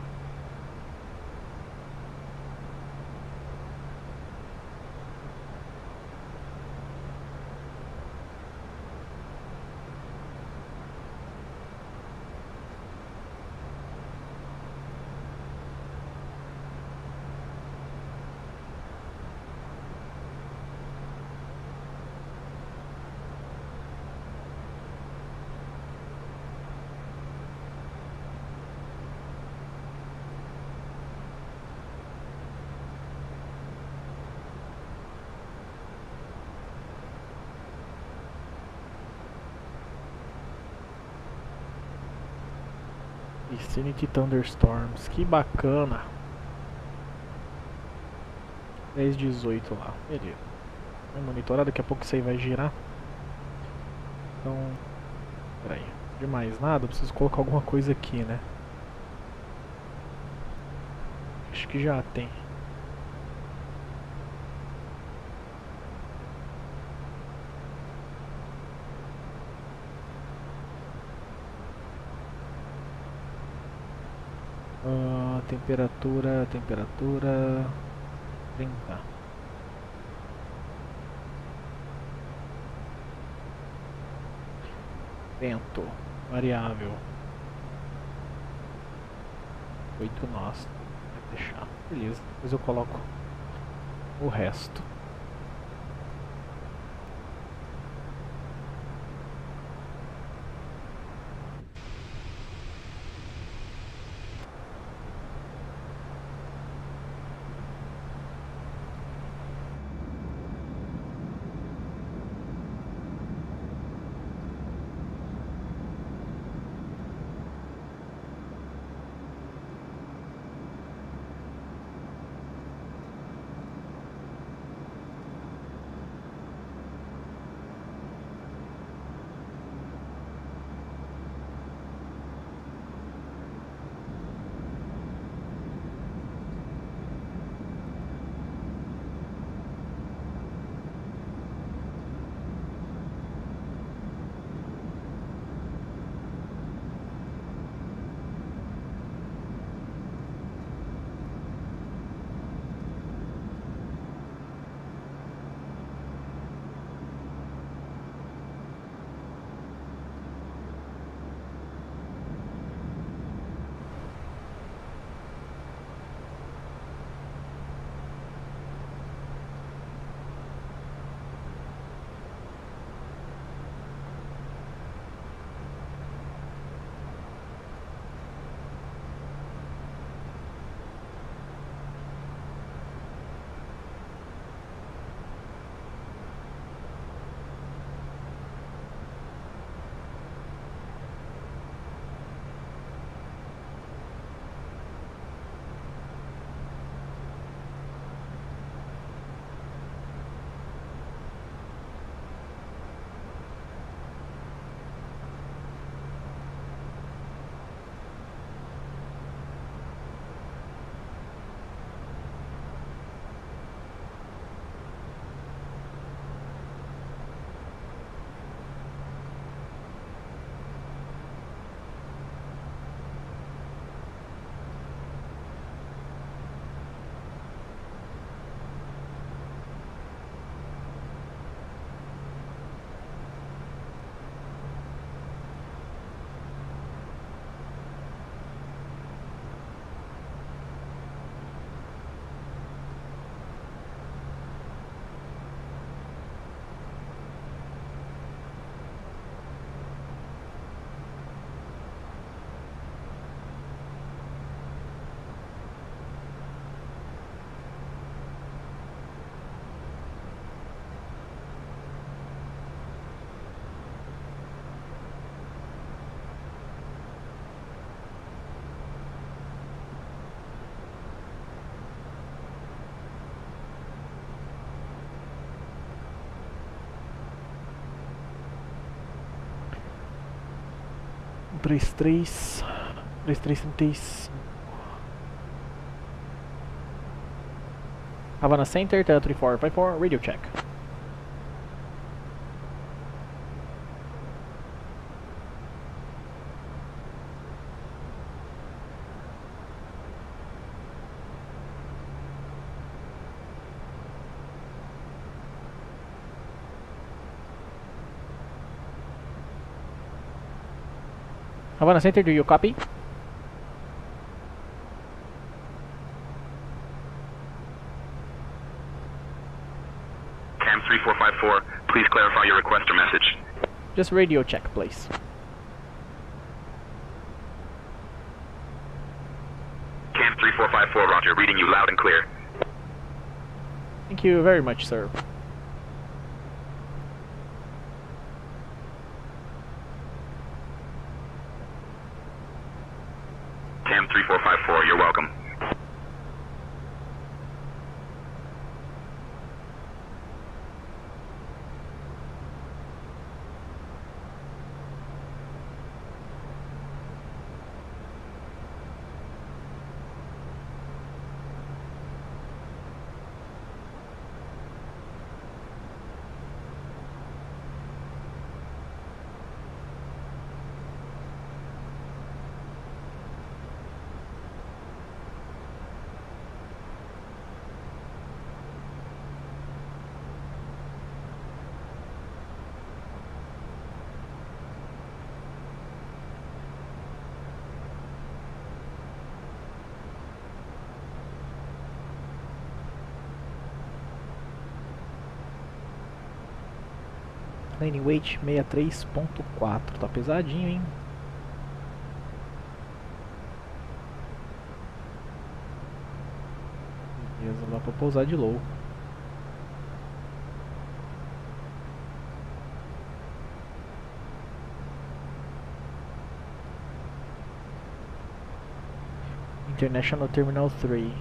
Vicinity Thunderstorms, que bacana. 10-18 lá, beleza. Vai monitorar, daqui a pouco isso aí vai girar. Então, peraí, de mais nada, eu preciso colocar alguma coisa aqui, né? Acho que já tem. Temperatura 30. Vento variável 8 nós. Vai deixar, beleza. Depois eu coloco o resto. 3335. Havana Center, 3454, radio check. Havana Center, do you copy? Cam 3454, please clarify your request or message. Just radio check, please. Cam 3454, roger, reading you loud and clear. Thank you very much, sir. Cam 3454, you're welcome. Landing weight 63.4, tá pesadinho, hein? Beleza, dá pra pousar de low. International Terminal 3.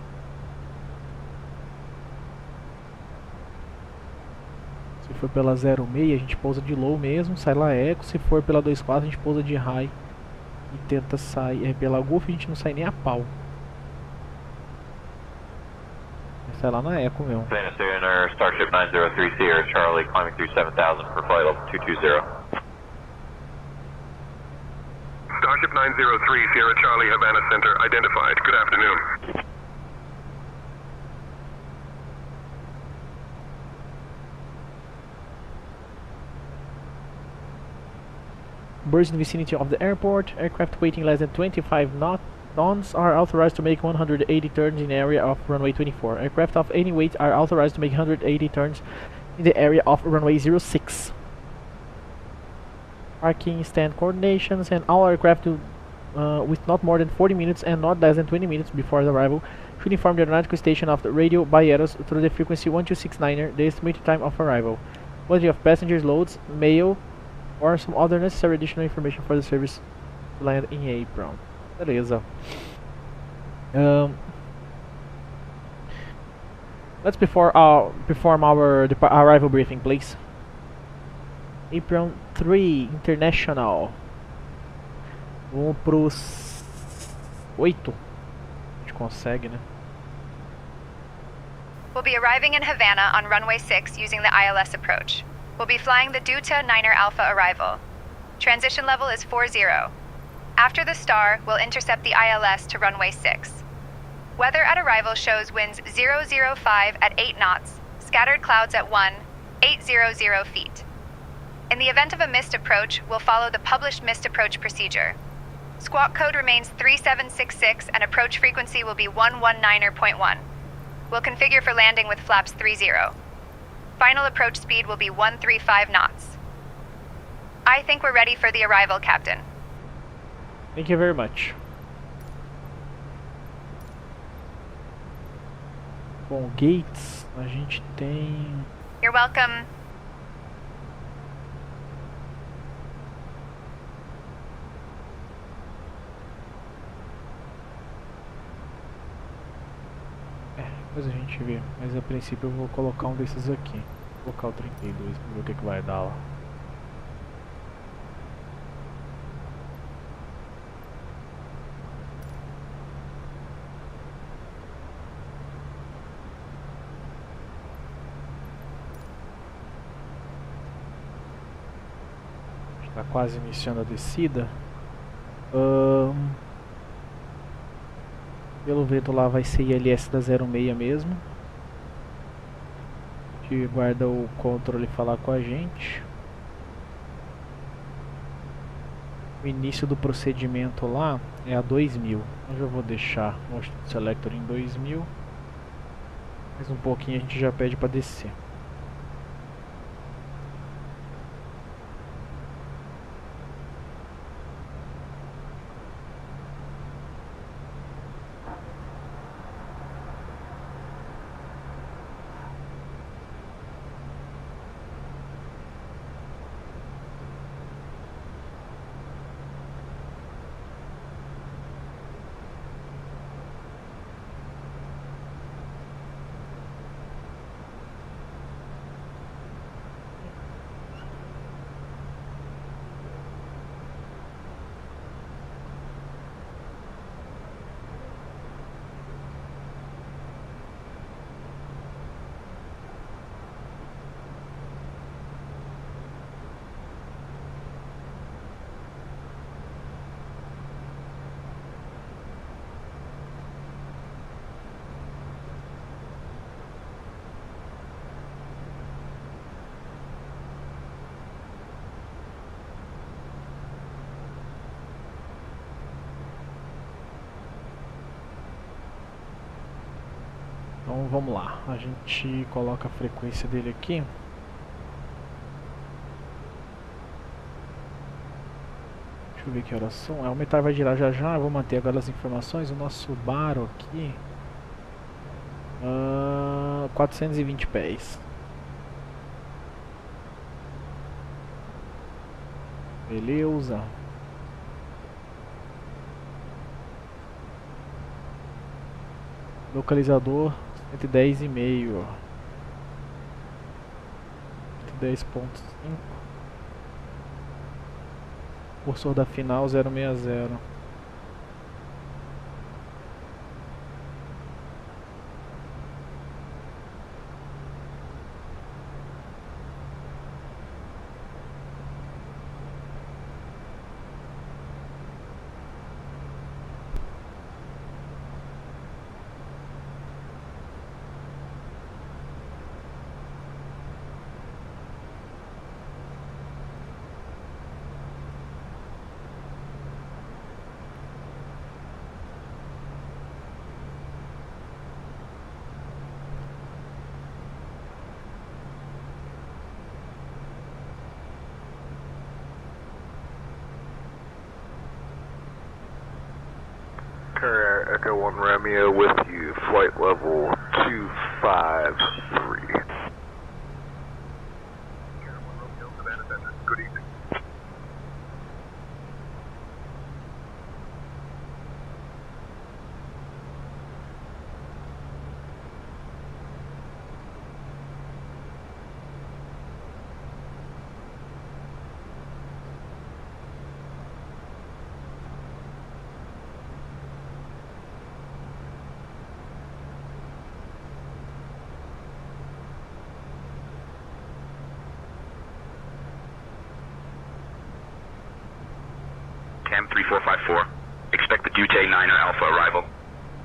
Se for pela 06 a gente pousa de low mesmo, sai lá eco. Se for pela 24 a gente pousa de high e tenta sair. Pela Golf a gente não sai nem a pau. Sai lá na eco mesmo. Starship 903ceo, Charlie, climbing through 7000 for flight level 220. Starship 903, Sierra Charlie, Havana Center, identified. Good afternoon. Birds in the vicinity of the airport. Aircraft weighing less than 25 tons are authorized to make 180 turns in the area of runway 24. Aircraft of any weight are authorized to make 180 turns in the area of runway 06. Parking stand coordinations, and all aircraft with not more than 40 minutes and not less than 20 minutes before the arrival should inform the aeronautical station of the radio Bayeros through the frequency 1269er the estimated time of arrival, quantity of passengers, loads, mail, or some other necessary additional information for the service to land in April. Beleza. Let's perform our arrival briefing, please. April 3 International. Vamos pros 8. A gente consegue, né? We'll be arriving in Havana on runway 6 using the ILS approach. We'll be flying the Delta 9er Alpha arrival. Transition level is 40. After the star, we'll intercept the ILS to runway 6. Weather at arrival shows winds 005 at 8 knots, scattered clouds at 800 feet. In the event of a missed approach, we'll follow the published missed approach procedure. Squawk code remains 3766 and approach frequency will be 119.1. We'll configure for landing with flaps 30. Final approach speed will be 135 knots. I think we're ready for the arrival, Captain. Thank you very much. Bom, gates, a gente tem... You're welcome. Depois a gente vê, mas a princípio eu vou colocar um desses aqui. Vou colocar o 32 para ver o que vai dar lá. Tá quase iniciando a descida. Pelo vento lá vai ser ILS da 06 mesmo. A gente guarda o controle falar com a gente. O início do procedimento lá é a 2000. Eu já vou deixar o selector em 2000. Mais um pouquinho a gente já pede para descer. Então vamos lá, a gente coloca a frequência dele aqui. Deixa eu ver que horas são. O metal vai girar já já, eu vou manter agora as informações. O nosso baro aqui, 420 pés. Beleza. Localizador 110,5. 110.5. Cursor da final 060. Echo 1 Romeo with you, flight level 253. Good evening. Cam 3454. Expect the Dute 9er Alpha arrival.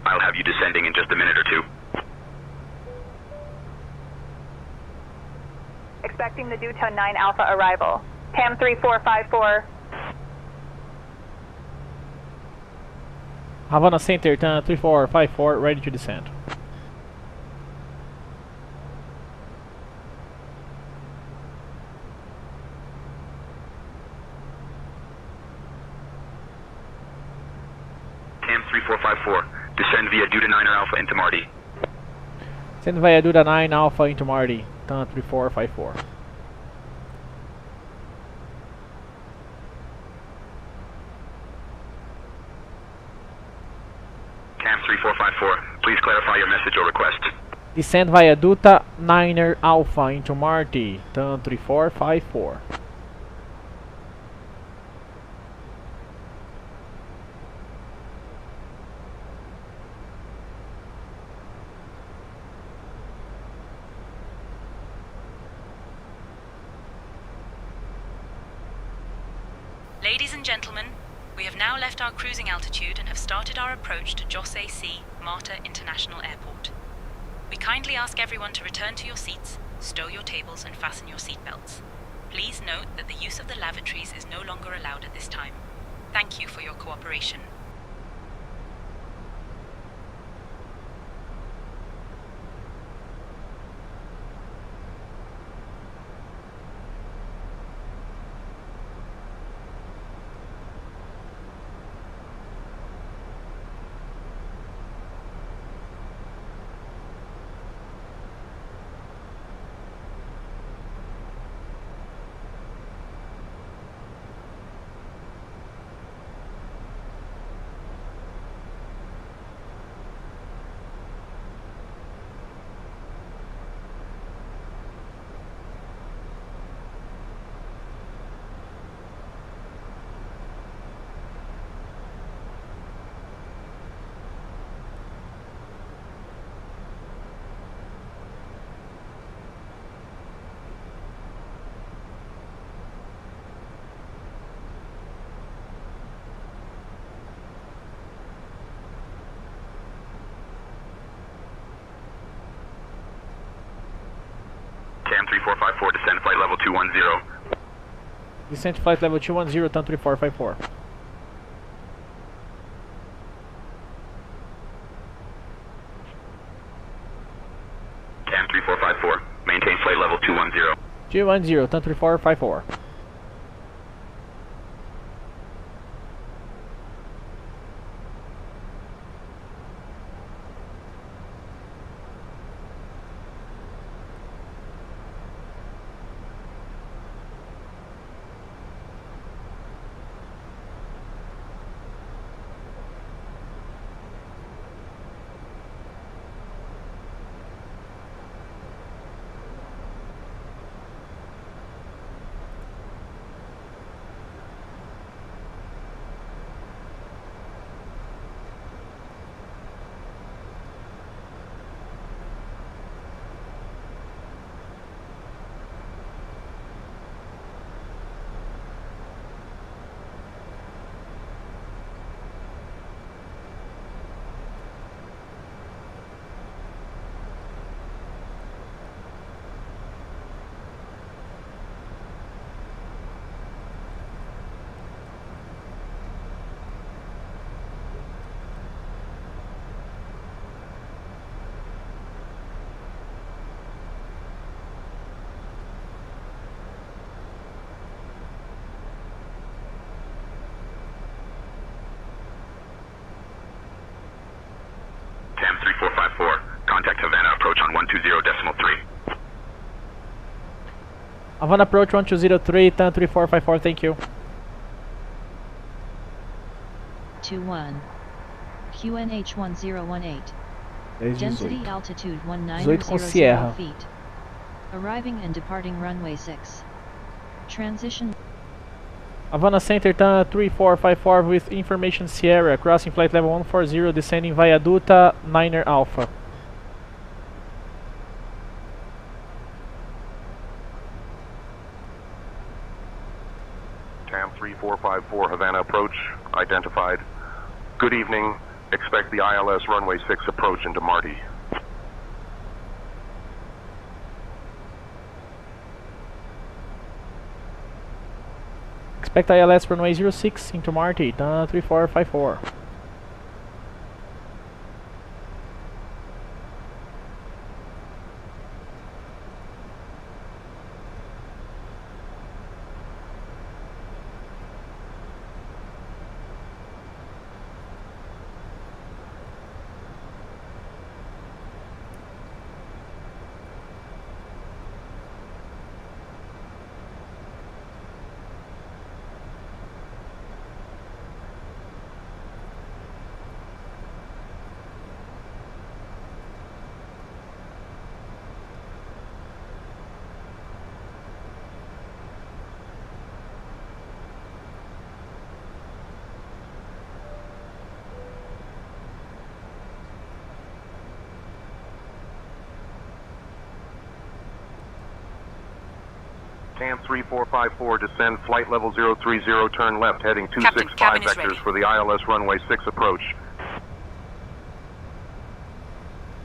I'll have you descending in just a minute or two. Expecting the Dute 9 Alpha arrival. Cam 3454. Havana Center, 3454, ready to descend. Cam 3454. Descend via Duda 9er Alpha into Marty. Descend via Duda 9 Alpha into Marty, 3454. Cam 3454. Please clarify your message or request. Descend via Duta 9er Alpha into Marty, 3454. Ladies and gentlemen, we have now left our cruising altitude and have started our approach to Jose C. Marta International Airport. We kindly ask everyone to return to your seats, stow your tables and fasten your seatbelts. Please note that the use of the lavatories is no longer allowed at this time. Thank you for your cooperation. Cam 3454, descend flight level 210. Descent flight level 210, TAM 3454. Cam 3454, maintain flight level 210. 210, TAM 3454. Cam 3454, contact Havana, approach on 120.3. Havana approach 1203, TAM 3454, thank you. 21. QNH 1018. 10, Density 18. altitude 18 com Sierra. 1900 feet. Arriving and departing runway 6. Transition. Havana Center, TAM 3454 with information Sierra, crossing flight level 140, descending via Duta 9er Alpha. TAM 3454, Havana approach, identified. Good evening. Expect the ILS runway 6 approach into Marty. Expect ILS runway 06 into Marty, TAM 3454. TAM 3454, descend flight level 030, turn left, heading 265 cabin is vectors ready. for the ILS runway 6 approach.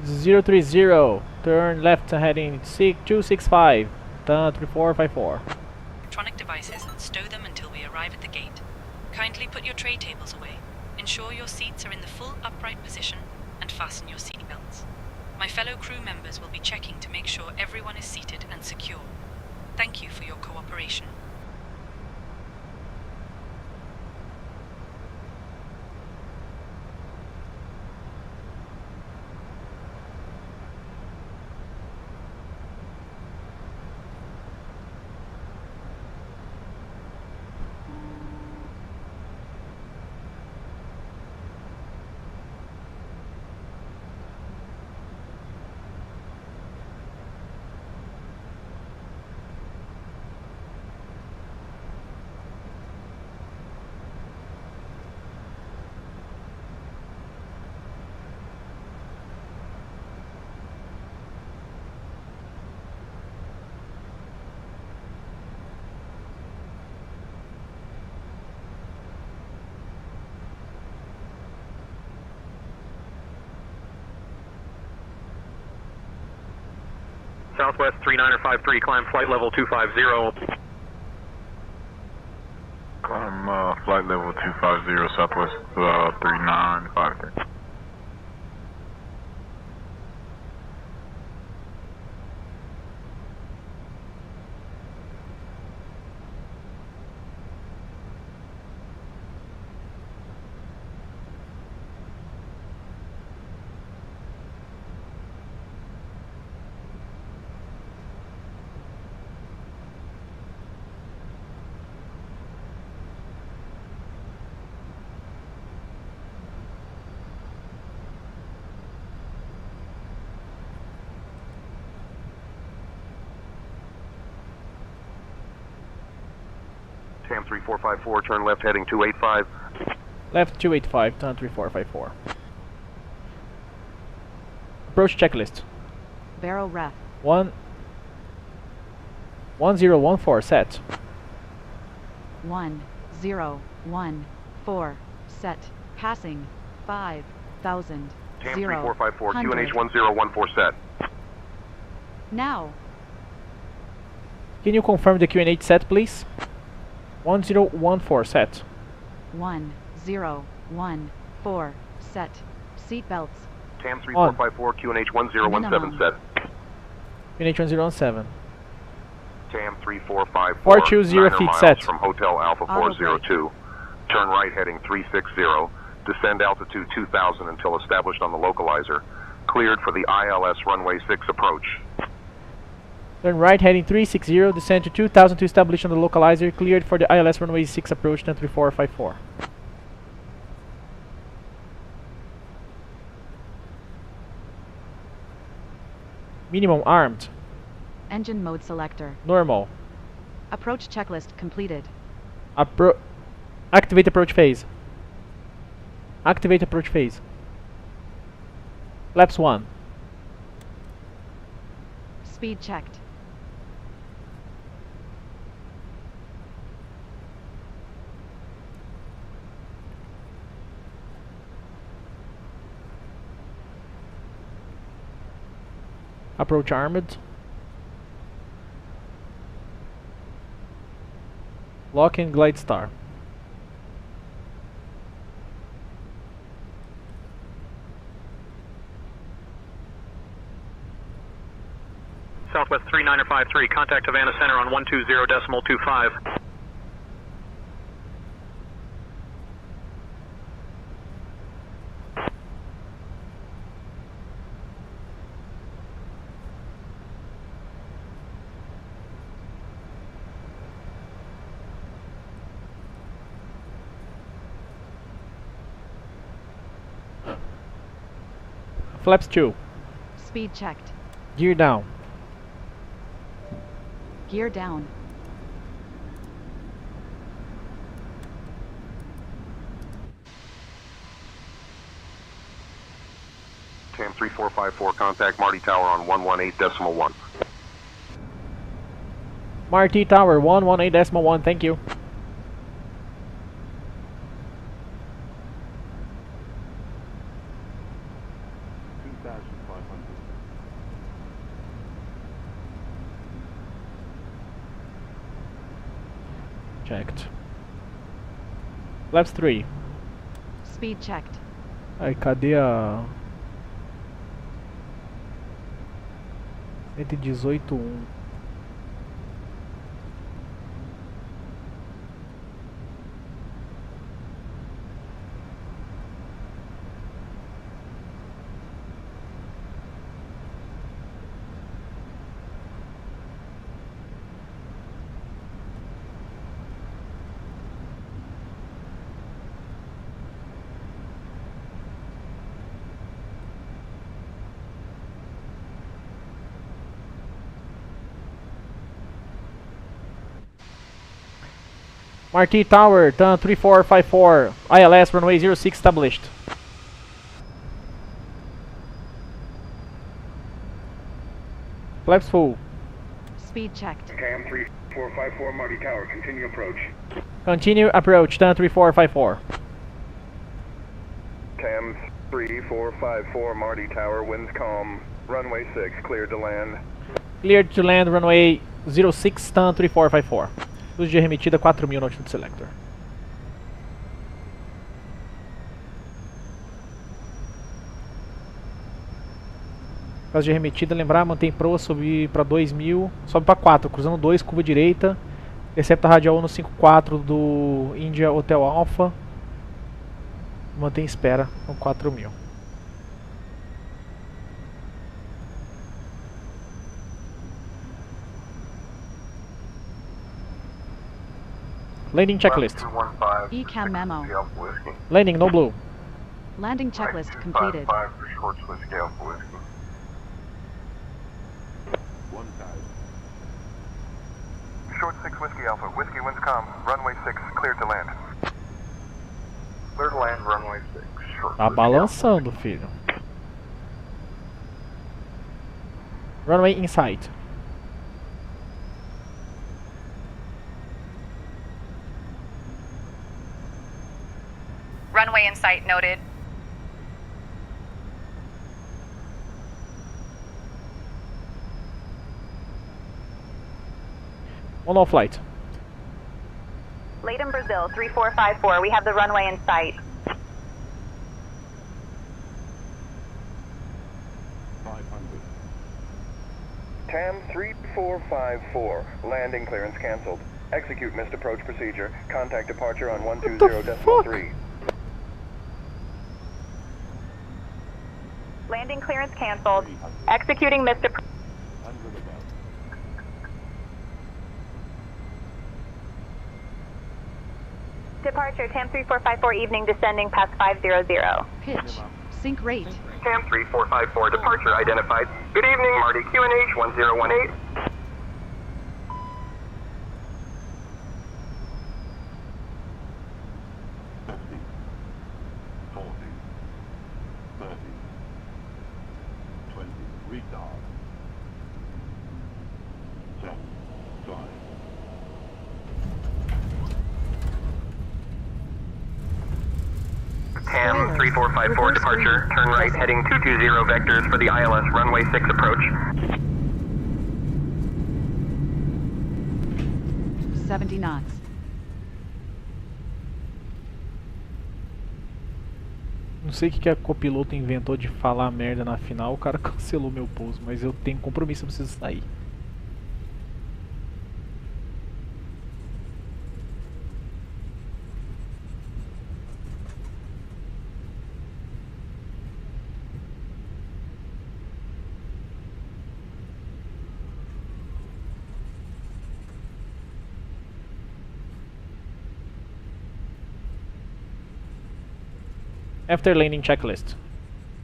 030, turn left heading 265, turn 3454. Electronic devices and stow them until we arrive at the gate. Kindly put your tray tables away. Ensure your seats are in the full upright position and fasten your seat belts. My fellow crew members will be checking to make sure everyone is seated and secure. Thank you for your cooperation. Southwest 3953, climb flight level 250. Climb flight level 250, Southwest 3953. TAM 3454, turn left, heading 285. Left 285, turn 3454. Approach checklist. Barrel ref. 1014 set. 1014 set. Passing 5,000. TAM 3454, QNH 1014 set. Now. Can you confirm the QNH set, please? 1014 set. 1014 set. Seat belts. TAM 3454, QNH 1017 set. QNH 1017. TAM 3454, 420 9 feet miles set. from Hotel Alpha 402. Turn right, heading 360. Descend altitude 2000 until established on the localizer. Cleared for the ILS runway 6 approach. Turn right heading 360, descend to 2000 to establish on the localizer, cleared for the ILS runway 6 approach, 3454. Minimum armed. Engine mode selector. Normal. Approach checklist completed. Activate approach phase. Activate approach phase. Flaps 1. Speed checked. Approach armed. Lock in glide star. Southwest 3953, contact Havana Center on 120.25. Flaps 2. Speed checked. Gear down. Gear down. TAM 3454, contact Marty Tower on 118.1. Marty Tower 118.1, thank you. Checked. Flaps 3. Speed checked. Ai, cadê a... 118.1. Marty Tower, turn 3454, ILS runway 06 established. Flaps full. Speed checked. Cam 3454, Marty Tower, continue approach. Continue approach, turn 3454. Cam 3454, Marty Tower, winds calm, runway 6, cleared to land. Cleared to land, runway 06, turn 3454. Luz de remetida 4000 no altitude selector. Fase de remetida, lembrar, mantém proa, sobe para 2000, sobe para 4, cruzando 2, curva direita. Intercepta radial no 54 do India Hotel Alpha. Mantém espera com 4000. Landing checklist. ECAM memo. Landing, no blue. Landing checklist completed. Short 6 Whiskey Alpha, Whiskey winds calm, runway 6, cleared to land. Clear to land, runway 6, short. Tá balançando, filho. Runway in sight. Runway in sight noted. On all flight. Leyden, Brazil, 3454. We have the runway in sight. TAM 3454, landing clearance canceled. Execute missed approach procedure. Contact departure on 120.3. Landing clearance canceled. Executing missed approach. Departure, TAM 3454, evening descending past 500. Pitch. Sync rate. Cam 3454, departure identified. Good evening, Marty QNH 1018. Cam 3454 departure, turn right heading 220 vectors for the ILS runway 6 approach. 70 knots. Não sei o que a copiloto inventou de falar merda na final, o cara cancelou meu pouso, mas eu tenho compromisso, eu preciso sair. After landing checklist.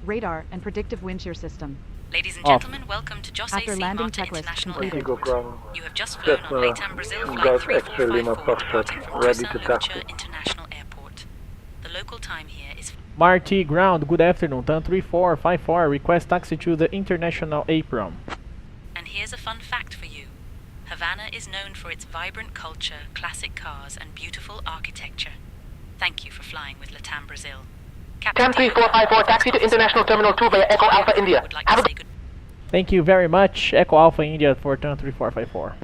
Radar and predictive wind shear system. Ladies and Off. gentlemen, welcome to Jose After C. landing Marta checklist International completed. Airport. You have just flown on LATAM Brazil Flight 3454 departing from Cruzar International Airport. The local time here is... Marty Ground, good afternoon. Turn 3454, request taxi to the International Apron. And here's a fun fact for you. Havana is known for its vibrant culture, classic cars, and beautiful architecture. Thank you for flying with LATAM Brazil. Captain 3454, taxi to International Terminal 2 via Echo Alpha India. Thank you very much, Echo Alpha India for turn 3454.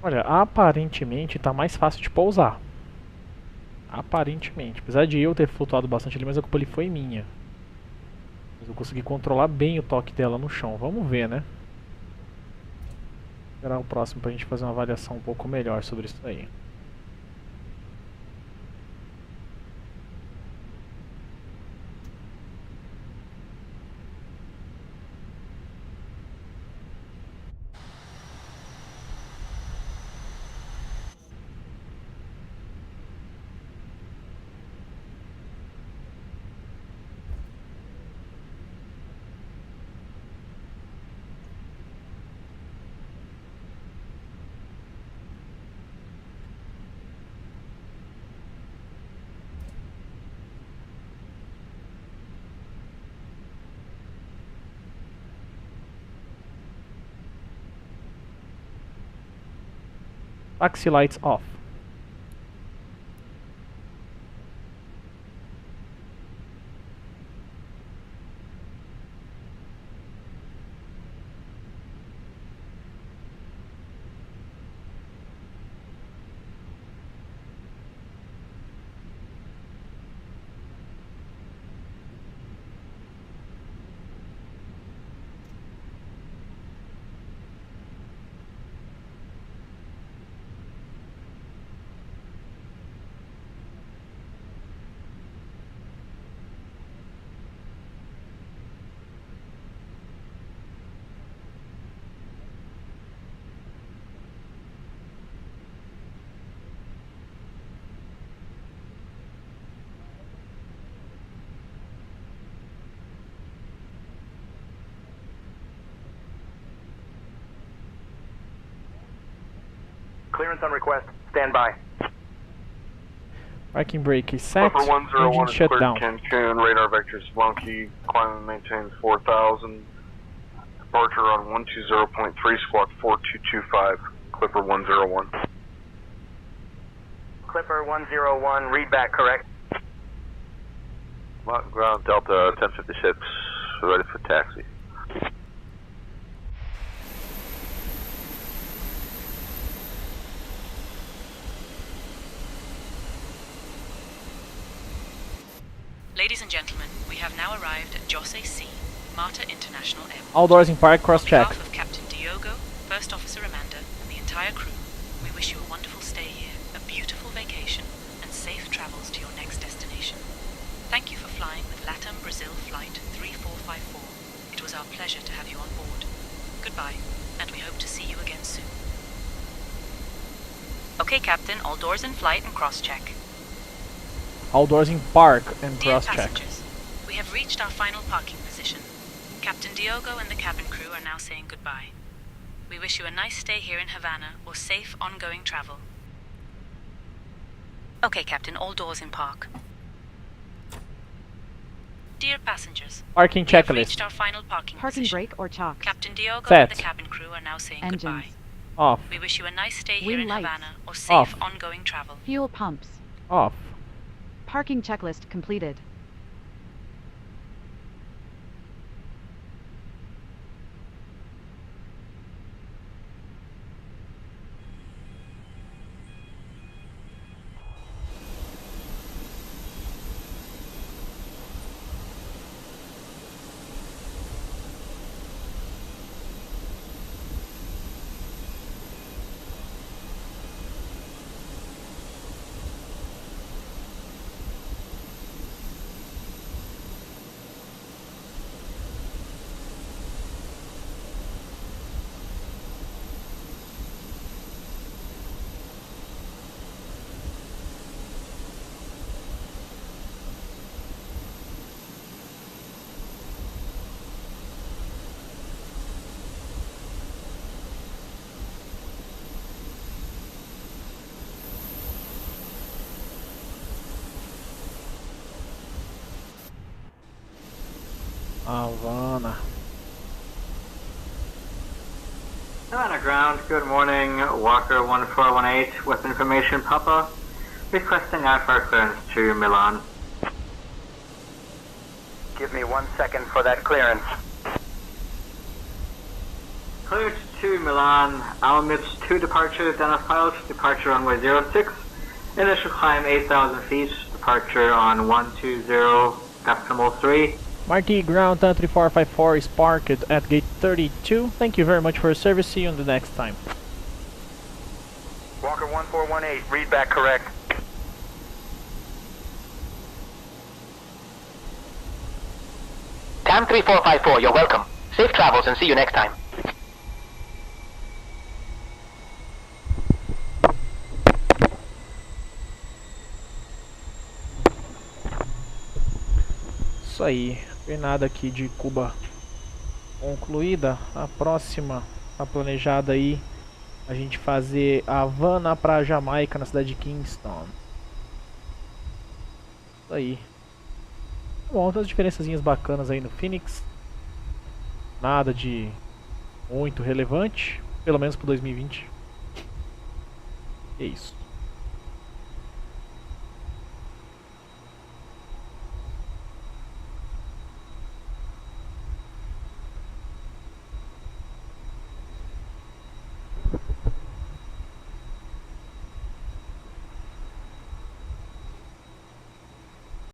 Olha, aparentemente tá mais fácil de pousar. Aparentemente. Apesar de eu ter flutuado bastante ali, mas a culpa ali foi minha. Mas eu consegui controlar bem o toque dela no chão. Vamos ver, né? Esperar o próximo pra gente fazer uma avaliação um pouco melhor sobre isso aí. Taxi lights off. Clearance on request. Stand by. Parking brake is set. Clipper 101 Engine is shut cleared down. Cancun. Radar vectors wonky. Climb and maintains 4,000. Departure on 120.3 squawk 4225. Clipper 101. Clipper 101, read back correct. Ground Delta 1056, ready for taxi. Ladies and gentlemen, we have now arrived at Jose C, Marta International Airport. All doors in park, cross On check. behalf of Captain Diogo, First Officer Amanda, and the entire crew, we wish you a wonderful stay here, a beautiful vacation, and safe travels to your next destination. Thank you for flying with LATAM Brazil Flight 3454. It was our pleasure to have you on board. Goodbye, and we hope to see you again soon. Okay, Captain, all doors in flight and cross-check. All doors in park and Dear cross check. passengers, we have reached our final parking position. Captain Diogo and the cabin crew are now saying goodbye. We wish you a nice stay here in Havana or safe ongoing travel. Okay, Captain, all doors in park. Dear passengers, Parking we have checklist. reached our final parking position. brake or chalk. Captain Diogo Set. and the cabin crew are now saying Engines. goodbye. Off. We wish you a nice stay here Wing in lights. Havana or safe Off. ongoing travel. Fuel pumps. Off. Parking checklist completed. Havana. Havana ground, good morning. Walker 1418 with information Papa. Requesting IFR clearance to Milan. Give me 1 second for that clearance. Cleared to Milan, Alameds 2 departure, identified, departure runway 06. Initial climb 8,000 feet, departure on 120.3. Marty ground 3454 is parked at gate 32. Thank you very much for your service. See you on the next time. Walker 1418, read back correct. TAM 3454, you're welcome. Safe travels and see you next time. Isso aí, jornada aqui de Cuba concluída. A próxima tá planejada aí a gente fazer Havana pra Jamaica, na cidade de Kingston. Isso aí. Bom, outras diferençazinhas bacanas aí no Fenix. Nada de muito relevante, pelo menos pro 2020. É isso.